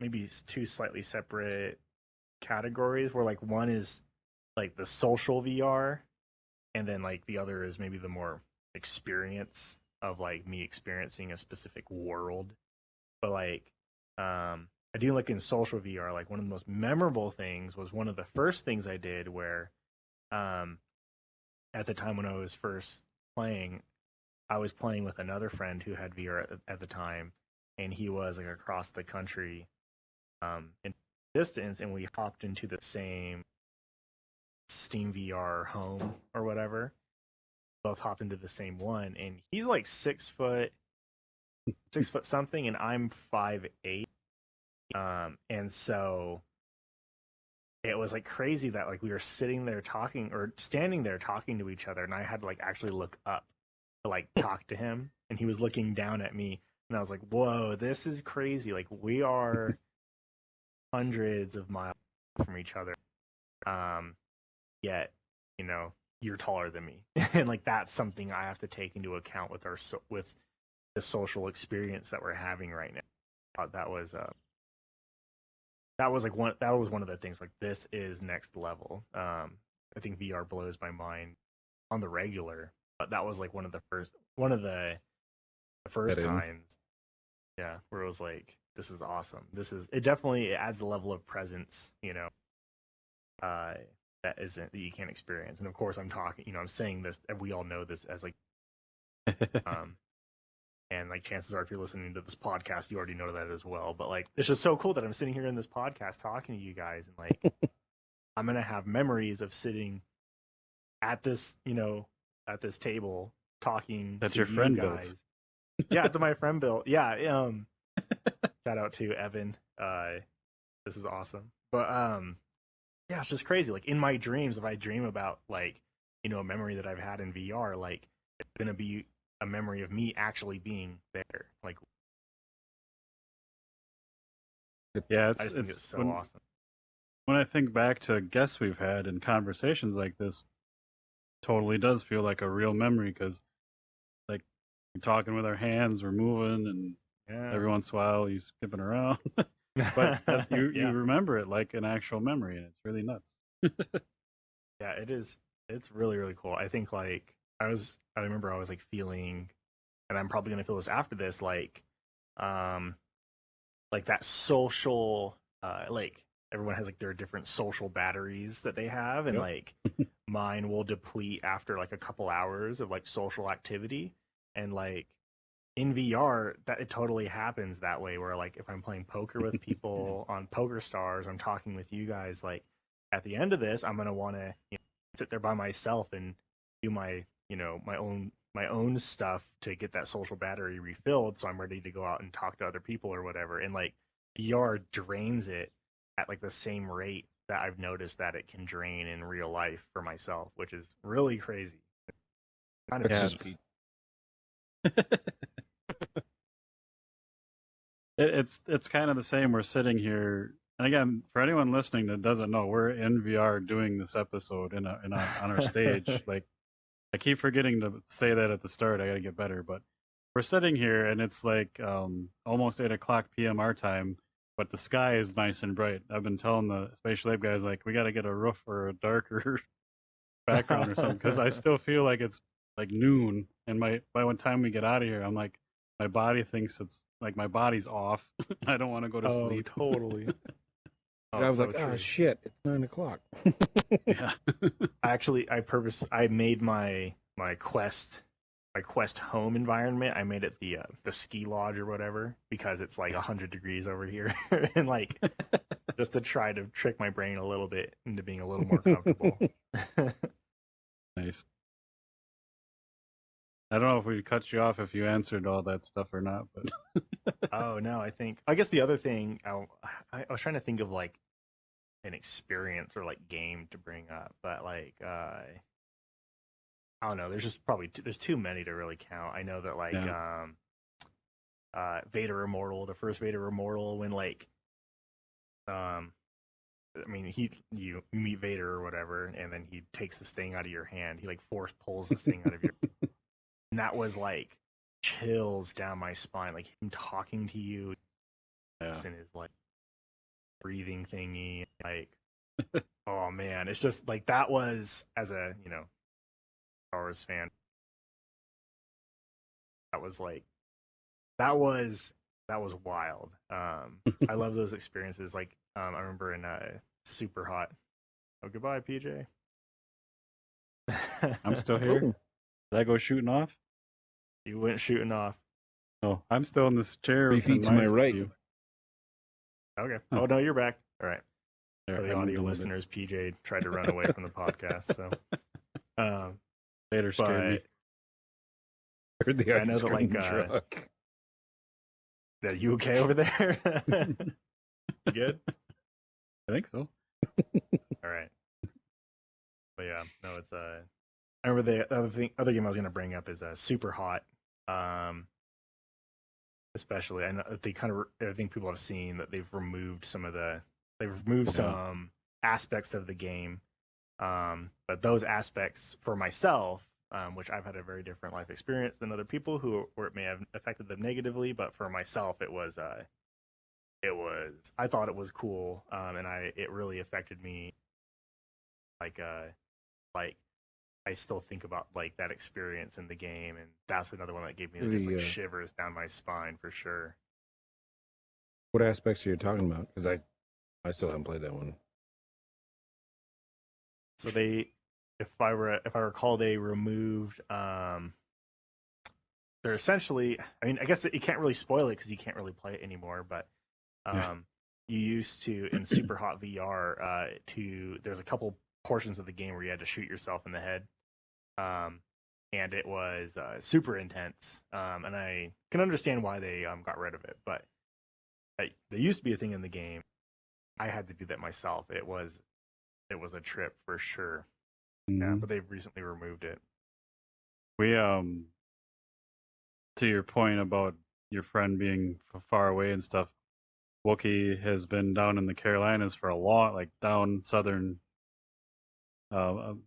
slightly separate categories, where like one is like the social VR, and then like the other is maybe the more experience of like me experiencing a specific world. But like I do like in social VR, like one of the most memorable things was one of the first things I did where at the time when I was first playing, I was playing with another friend who had VR at the time, and he was like across the country in distance, and we hopped into the same Steam VR home or whatever. Both hopped into the same one, and he's like 6 foot something, and I'm 5'8". And so it was like crazy that like we were sitting there talking or standing there talking to each other, and I had to like actually look up to like talk to him, and he was looking down at me, and I was like, whoa, this is crazy. Like we are hundreds of miles from each other. Yet, you're taller than me. And like that's something I have to take into account with with the social experience that we're having right now. That was one of the things, like this is next level. I think VR blows my mind on the regular, but that was like one of the first Get in. times, yeah, where it was like, this is awesome. It definitely adds the level of presence, that you can't experience. And of course, I'm saying this, and we all know this as like, and like chances are, if you're listening to this podcast, you already know that as well. But like, it's just so cool that I'm sitting here in this podcast talking to you guys, and like, I'm gonna have memories of sitting at this, at this table talking. That to your you friend guys. built. Yeah, to my friend built. Yeah. Shout out to Evan. This is awesome. But yeah, it's just crazy. Like in my dreams, if I dream about like, a memory that I've had in VR, like it's gonna be a memory of me actually being there. Like, Yeah, I just think it's so awesome. When I think back to guests we've had and conversations like this, totally does feel like a real memory because, like, we're talking with our hands, we're moving, and Yeah. every once in a while you skipping around. But you Yeah. remember it like an actual memory, and it's really nuts. Yeah, it is. It's really, really cool. I think like I remember I was like feeling, and I'm probably gonna feel this after this, like that social, like everyone has like their different social batteries that they have, and Yep. like mine will deplete after like a couple hours of like social activity, and like in VR that it totally happens that way, where like if I'm playing poker with people on Poker Stars, I'm talking with you guys, like at the end of this I'm gonna want to sit there by myself and do my my own stuff to get that social battery refilled, so I'm ready to go out and talk to other people or whatever. And like VR drains it at like the same rate that I've noticed that it can drain in real life for myself, which is really crazy. Kind of That's just It's kind of the same. We're sitting here, and again, for anyone listening that doesn't know, we're in VR doing this episode on our stage. Like, I keep forgetting to say that at the start. I gotta get better, but we're sitting here, and it's like almost 8 o'clock p.m. our time, but the sky is nice and bright. I've been telling the Spatial Ape guys, like, we gotta get a roof or a darker background or something, because I still feel like it's like noon, and by one time we get out of here, I'm like, my body thinks it's like my body's off. I don't want to go to Oh, sleep. totally. Oh, I was so like, true. oh shit, it's 9 o'clock. Yeah. I made my Quest home environment. I made it the ski lodge or whatever, because it's like 100 degrees over here, and like just to try to trick my brain a little bit into being a little more comfortable. Nice. I don't know if we cut you off if you answered all that stuff or not, but Oh no, I guess the other thing I was trying to think of like an experience or like game to bring up, but like I don't know. There's just probably there's too many to really count. I know that like Vader Immortal, the first Vader Immortal, when like I mean you meet Vader or whatever, and then he takes this thing out of your hand. He like force pulls this thing out of your and that was like chills down my spine, like him talking to you yeah. and his like breathing thingy, like oh man, it's just like that was, as a Star Wars fan, that was like that was wild. I love those experiences. Like I remember in Super Hot. Oh, goodbye, PJ. I'm still here. Oh. Did I go shooting off? You went shooting off. Oh, I'm still in this chair. 3 feet in to my Mine's right. view. Okay. Huh. Oh no, you're back. All right. There, For the I moved a audio little bit. listeners, PJ tried to run away from the podcast. So, Vader scared me. Heard the I know ice that, like, cream truck. are you okay over there? You good? I think so. All right. But yeah, no, it's I remember the other game I was gonna bring up is Super Hot. Especially, I know they I think people have seen that they've removed some aspects of the game. But those aspects for myself, which I've had a very different life experience than other people where it may have affected them negatively, but for myself it was I thought it was cool, and it really affected me, like like I still think about like that experience in the game, and that's another one that gave me just like shivers down my spine for sure. What aspects are you talking about? Because I still haven't played that one. So they, if I recall, they removed. They're essentially. I mean, I guess you can't really spoil it because you can't really play it anymore. But you used to in Super Hot VR there's a couple portions of the game where you had to shoot yourself in the head, and it was super intense. And I can understand why they got rid of it, but there used to be a thing in the game. I had to do that myself. It was a trip for sure. Yeah, but they've recently removed it. We to your point about your friend being far away and stuff, Wookie has been down in the Carolinas for a long, like down southern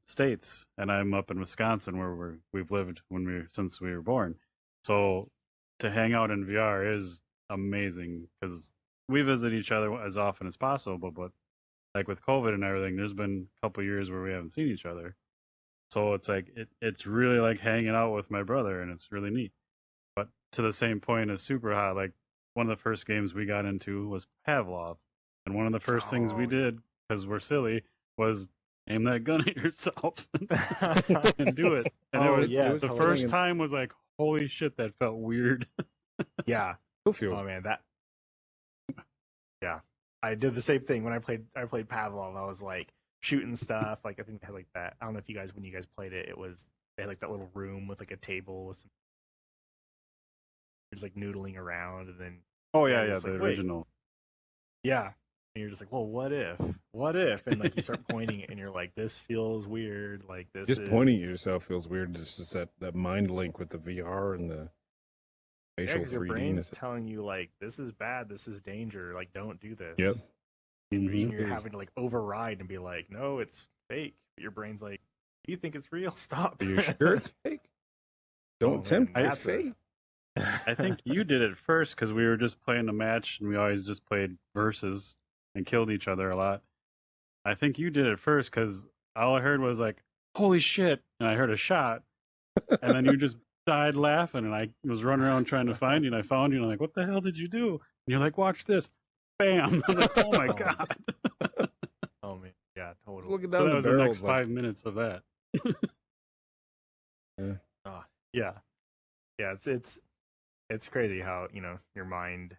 states, and I'm up in Wisconsin where we've lived since we were born. So to hang out in VR is amazing because we visit each other as often as possible. But like with COVID and everything, there's been a couple years where we haven't seen each other. So it's like it's really like hanging out with my brother, and it's really neat. But to the same point as Super Hot, like one of the first games we got into was Pavlov, and one of the first things we did because we're silly was aim that gun at yourself and do it. And it was the first time was like, holy shit, that felt weird. Yeah. Who feels? Oh man, that. Yeah, I did the same thing when I played Pavlov. I was like shooting stuff. Like I think they had like that. I don't know if when you guys played it, they had like that little room with like a table with some. Just like noodling around, and then the original. Yeah, and you're just like, well, what if, and like you start pointing it, and you're like, this feels weird. Like this. Just pointing at yourself feels weird. It's just that mind link with the VR and the facial 3D. Your brain's telling you like, this is bad, this is danger. Like, don't do this. Yep. And you're having to like override and be like, no, it's fake. But your brain's like, you think it's real? Stop. Are you sure it's fake? Don't tempt your fate. I think you did it first because we were just playing a match and we always just played versus and killed each other a lot. I think you did it first because all I heard was like, holy shit, and I heard a shot, and then you just died laughing, and I was running around trying to find you, and I found you, and I'm like, what the hell did you do? And you're like, watch this. Bam! I'm like, oh my god. Oh man, yeah, totally. Looking down so that was the next like... 5 minutes of that. Yeah. Yeah, it's crazy how, your mind,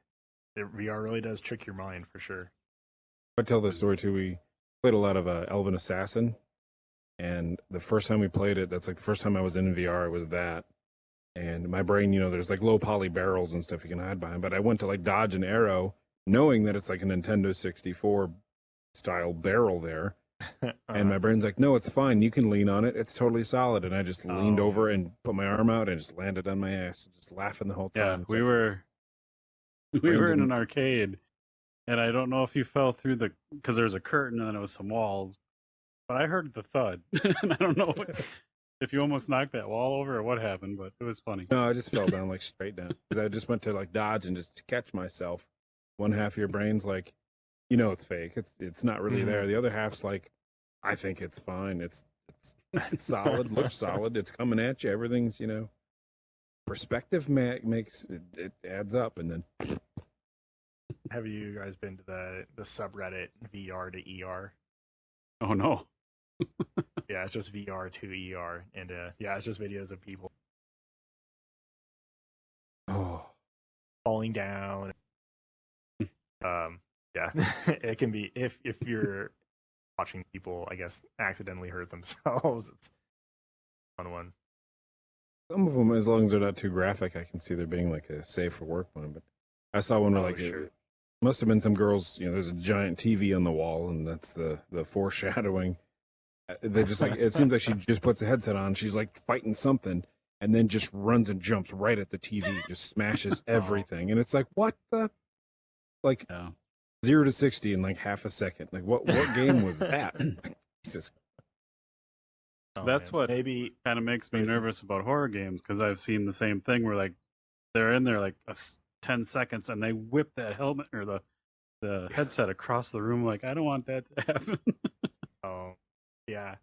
VR really does trick your mind for sure. I tell this story too. We played a lot of Elven Assassin, and the first time we played it, that's like the first time I was in VR, it was that. And my brain, there's like low poly barrels and stuff you can hide behind, but I went to like dodge an arrow, knowing that it's like a Nintendo 64 style barrel there. And my brain's like, no, it's fine. You can lean on it. It's totally solid. And I just leaned over and put my arm out and just landed on my ass, just laughing the whole time. Yeah, we were in an arcade, and I don't know if you fell through because there was a curtain and then it was some walls, but I heard the thud, and I don't know if you almost knocked that wall over or what happened, but it was funny. No, I just fell down like straight down because I just went to like dodge and just catch myself. One half of your brain's like, it's fake. It's not really there. The other half's like, I think it's fine. It's solid. Looks solid. It's coming at you. Everything's perspective makes it adds up. And then, have you guys been to the subreddit VR to ER? Oh no. Yeah, it's just VR to ER, and it's just videos of people falling down. Yeah, it can be if you're watching people, I guess, accidentally hurt themselves. It's a fun one. Some of them, as long as they're not too graphic, I can see there being like a safe for work one. But I saw one where it must have been some girls. There's a giant TV on the wall, and that's the foreshadowing. They just like it seems like she just puts a headset on. She's like fighting something, and then just runs and jumps right at the TV, just smashes everything, and it's like what the 0 to 60 in like half a second. Like what game was that? Jesus. That's what maybe kind of makes me nervous about horror games because I've seen the same thing where like they're in there like 10 seconds and they whip that helmet or the headset across the room. Like I don't want that to happen. Oh, yeah.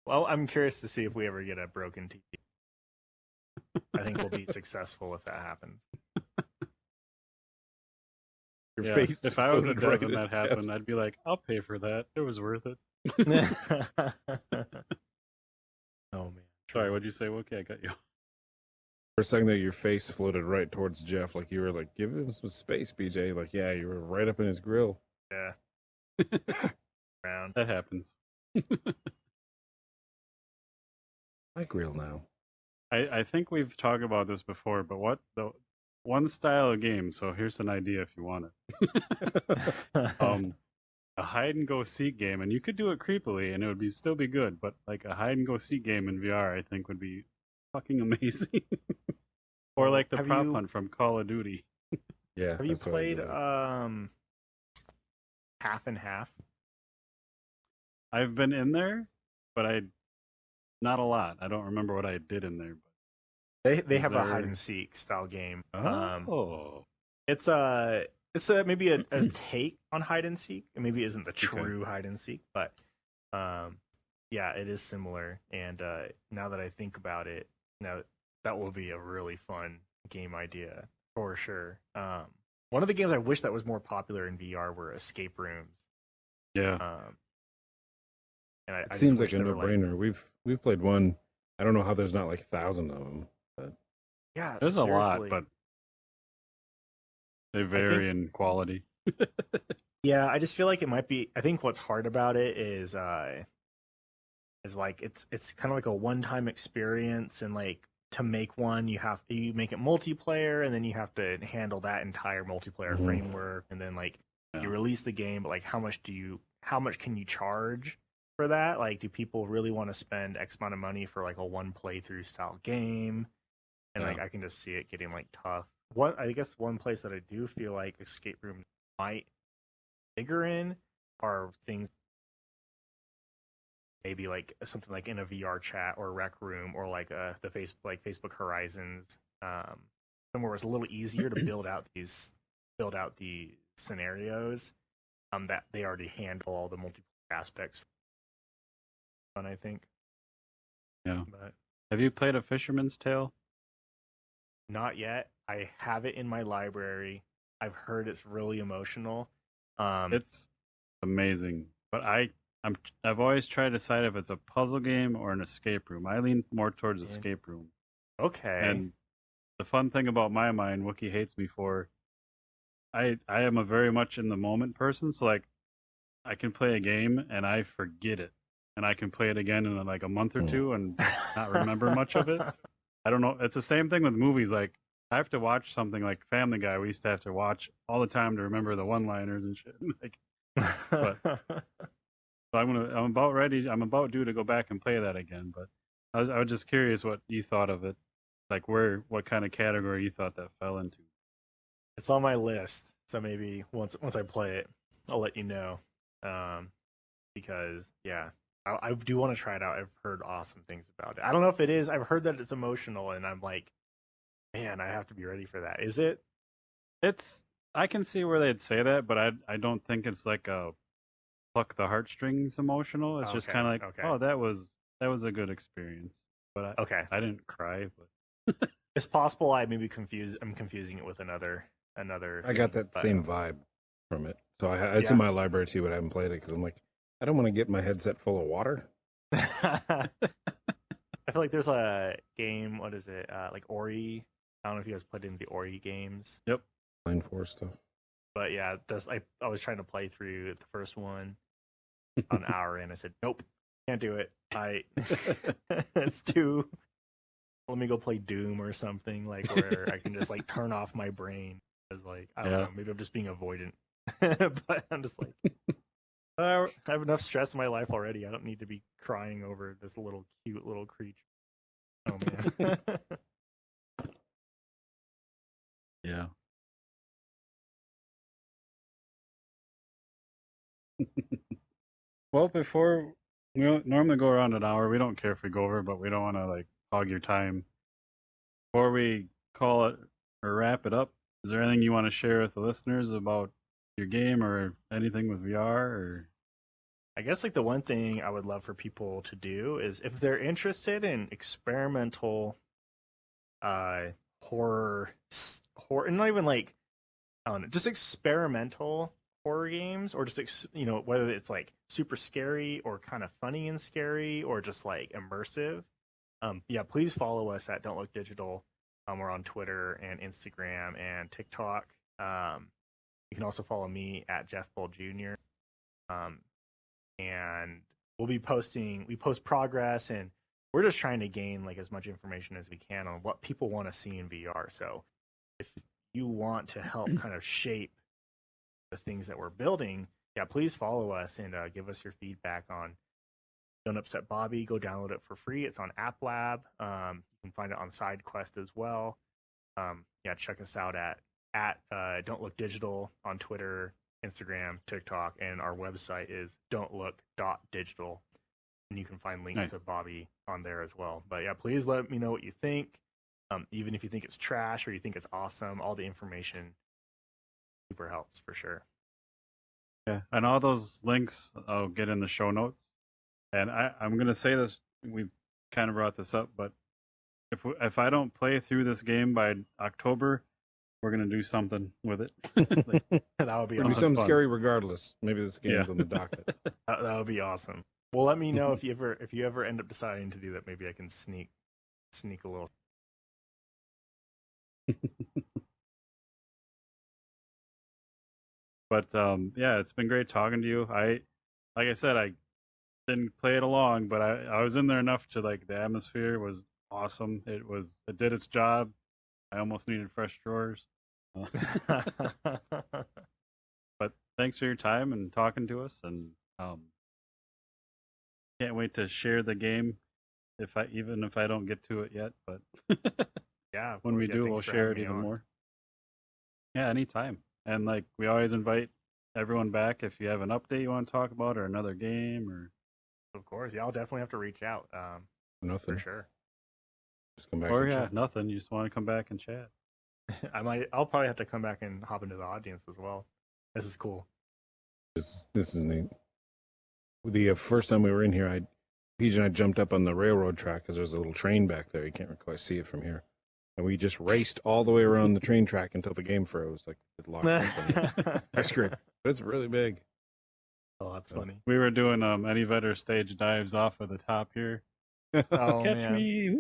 Well, I'm curious to see if we ever get a broken TV. I think we'll be successful if that happens. Your Yeah, face. if I was a floated dev right and in that happened, Jeff's- I'd be like, I'll pay for that. It was worth it. Oh man. Sorry, true. what'd you say, Wookie? I got you. For a second there, your face floated right towards Jeff, like you were like, "Give him some space, BJ." Like, yeah, you were right up in his grill. Yeah. Round. That happens. My grill now. I think we've talked about this before, but what the one style of game, so here's an idea if you want it. A hide and go seek game, and you could do it creepily and it would be still be good, but like a hide and go seek game in VR I think would be fucking amazing. Or Well, like the have prop you- hunt from Call of Duty. Yeah. Have you that's what I'd played be like. half and half? I've been in there, but I not a lot. I don't remember what I did in there. They Is have a hide there- and seek style game. Oh, It's maybe a take on hide and seek. It maybe isn't the true hide and seek, but yeah, it is similar. And now that I think about it, now that will be a really fun game idea for sure. One of the games I wish that was more popular in VR were escape rooms. yeah. And I It just seems wish like a they were no-brainer. We've played one. I don't know how there's not like 1,000 of them. yeah, There's a lot, seriously. but they vary in quality. Yeah, I just feel like it might be. I think what's hard about it is like it's kind of like a one-time experience, and like to make one, you make it multiplayer, and then you have to handle that entire multiplayer Mhm. framework, and then like Yeah. you release the game, but like how much can you charge for that? Like, do people really want to spend X amount of money for like a one playthrough style game? And like Yeah. I can just see it getting like tough. I guess one place that I do feel like escape room might bigger in are things maybe like something like in a VR chat or rec room, or like the Facebook Horizons, somewhere where it's a little easier to build out the scenarios, that they already handle all the multiple aspects. Fun, I think. Yeah. But Have you played A Fisherman's Tale? not yet. I have it in my library. I've heard it's really emotional. It's amazing, but I've always tried to decide if it's a puzzle game or an escape room. I lean more towards Yeah. escape room. Okay. And the fun thing about my mind, Wookie hates me for, I am a very much in the moment person. So like, I can play a game and I forget it, and I can play it again in like a month or two and not remember much of it. I don't know. It's the same thing with movies. Like I have to watch something like Family Guy. We used to have to watch all the time to remember the one-liners and shit. Like, so I'm about ready. I'm about due to go back and play that again. But I was just curious what you thought of it. Like what kind of category you thought that fell into. It's on my list, so maybe once I play it, I'll let you know. Because yeah, I do want to try it out. I've heard awesome things about it. I don't know if it is. I've heard that it's emotional, and I'm like, man, I have to be ready for that. Is it? I can see where they'd say that, but I don't think it's like a pluck the heartstrings emotional. It's just Okay, kind of like, okay. oh, that was a good experience. But Okay, I didn't cry. But it's possible I'm confusing it with another. I got that but- same vibe from it. So it's in my library too, but I haven't played it because I'm like, I don't want to get my headset full of water. I feel like there's a game. What is it? Like Ori. I don't know if you guys played in the Ori games, Line 4 stuff. but yeah, I was trying to play through the first one on an hour in. I said, nope, can't do it. It's too. Let me go play Doom or something like where I can just like turn off my brain. Because like I don't Yeah. know, maybe I'm just being avoidant, but I'm just like. I have enough stress in my life already. I don't need to be crying over this little cute little creature. Oh man. yeah. Well, before we don't normally go around an hour. We don't care if we go over, but we don't want to like hog your time. Before we call it or wrap it up, is there anything you want to share with the listeners about your game or anything with VR? Or I guess like the one thing I would love for people to do is if they're interested in experimental horror, and not even like, I don't know, just experimental horror games, or just whether it's like super scary or kind of funny and scary or just like immersive. Yeah, please follow us at Don't Look Digital. We're on Twitter and Instagram and TikTok. You can also follow me at Jeff Bull Jr. And we post progress, and we're just trying to gain like as much information as we can on what people want to see in VR. So if you want to help kind of shape the things that we're building, yeah, please follow us and give us your feedback on Don't Upset Bobby. Go download it for free. It's on App Lab. You can find it on SideQuest as well. Yeah, check us out at Don't Look Digital on Twitter, Instagram, TikTok, and our website is don'tlook.digital. And you can find links to Bobby on there as well. But yeah, please let me know what you think. Even if you think it's trash or you think it's awesome, all the information super helps for sure. Yeah, and all those links I'll get in the show notes. And I'm gonna say this, we've kind of brought this up, but if I don't play through this game by October, we're gonna do something with it. That would be Do awesome. something scary regardless. Maybe this game's on the docket. That would be awesome. Well, let me know if you ever end up deciding to do that. Maybe I can sneak a little. But yeah, it's been great talking to you. Like I said, I didn't play it along, but I was in there enough to like the atmosphere was awesome. It did its job. I almost needed fresh drawers. But thanks for your time and talking to us, and can't wait to share the game even if I don't get to it yet. But yeah, when we do, we'll share it even more. Yeah, anytime. And like we always invite everyone back if you have an update you want to talk about or another game or. Of course, yeah, I'll definitely have to reach out. Nothing. For sure. Just come back. Or yeah, nothing. You just want to come back and chat. I'll probably have to come back and hop into the audience as well. This is cool. This is neat. The first time we were in here, Paige and I jumped up on the railroad track because there's a little train back there. You can't quite see it from here. And we just raced all the way around the train track until the game froze. Like it locked up. I screamed. But it's really big. Oh, that's funny. We were doing Eddie Vedder stage dives off of the top here. Oh, Catch man. me!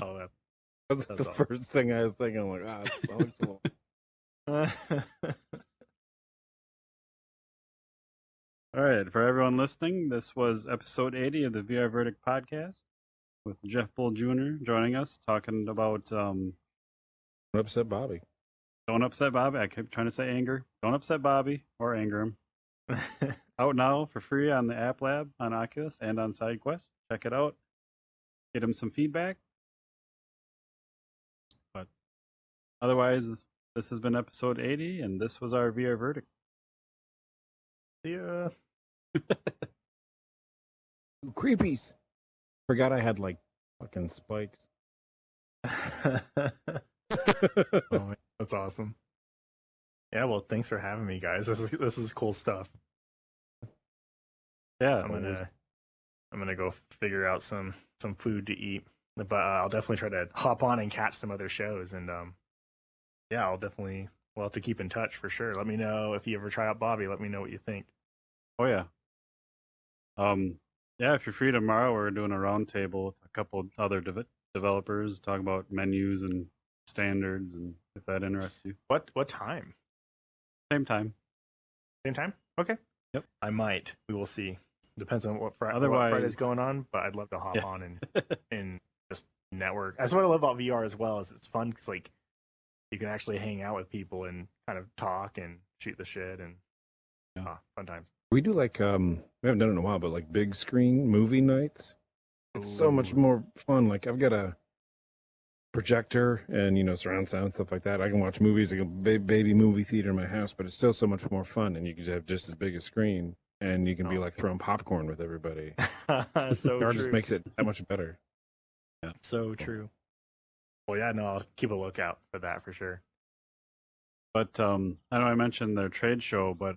Oh, that's the awesome. First thing I was thinking. I'm like, that looks cool. All right, for everyone listening, this was episode 80 of the VR Verdict podcast with Jeff Bull Jr. joining us, talking about Don't Upset Bobby. Don't Upset Bobby. I keep trying to say anger. Don't Upset Bobby or anger him. Out now for free on the App Lab, on Oculus, and on SideQuest. Check it out. Get him some feedback. But otherwise, this has been episode 80, and this was our VR Verdict. Yeah. Creepies. Forgot I had like fucking spikes. Oh, that's awesome. Yeah, well, thanks for having me, guys. This is cool stuff. Yeah, I'm gonna go figure out some food to eat, but I'll definitely try to hop on and catch some other shows, and yeah, we'll have to keep in touch for sure. Let me know if you ever try out Bobby. Let me know what you think. Oh yeah. Yeah, if you're free tomorrow, we're doing a roundtable with a couple other developers, talking about menus and standards, and if that interests you. What time? Same time. Same time? Okay. Yep. I might. We will see. Depends on what Otherwise, Friday's going on, but I'd love to hop on and just network. That's what I love about VR as well. Is it's fun because like you can actually hang out with people and kind of talk and shoot the shit and fun times. We do like we haven't done it in a while, but like big screen movie nights. It's so much more fun. Like I've got a projector and surround sound, stuff like that. I can watch movies like a baby movie theater in my house, but it's still so much more fun, and you can have just as big a screen, and you can be like throwing popcorn with everybody. So it just makes it that much better. Yeah. So true. Well, yeah, no, I'll keep a lookout for that for sure. But I know I mentioned their trade show, but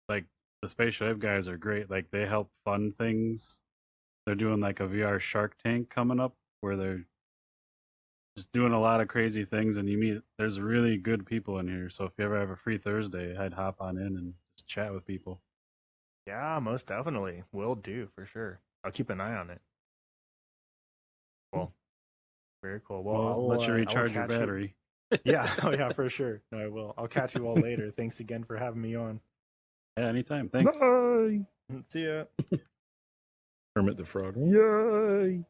like the Space Shave guys are great. Like they help fund things. They're doing like a VR Shark Tank coming up where they're just doing a lot of crazy things, and there's really good people in here. So if you ever have a free Thursday, I'd hop on in and just chat with people. Yeah, most definitely. Will do for sure. I'll keep an eye on it. Cool. Very cool. Well, Well, let you I will recharge your catch you- battery. Yeah, oh yeah, for sure. No, I will. I'll catch you all later. Thanks again for having me on. Yeah, anytime. Thanks. Bye. See ya. Kermit the Frog. Yay.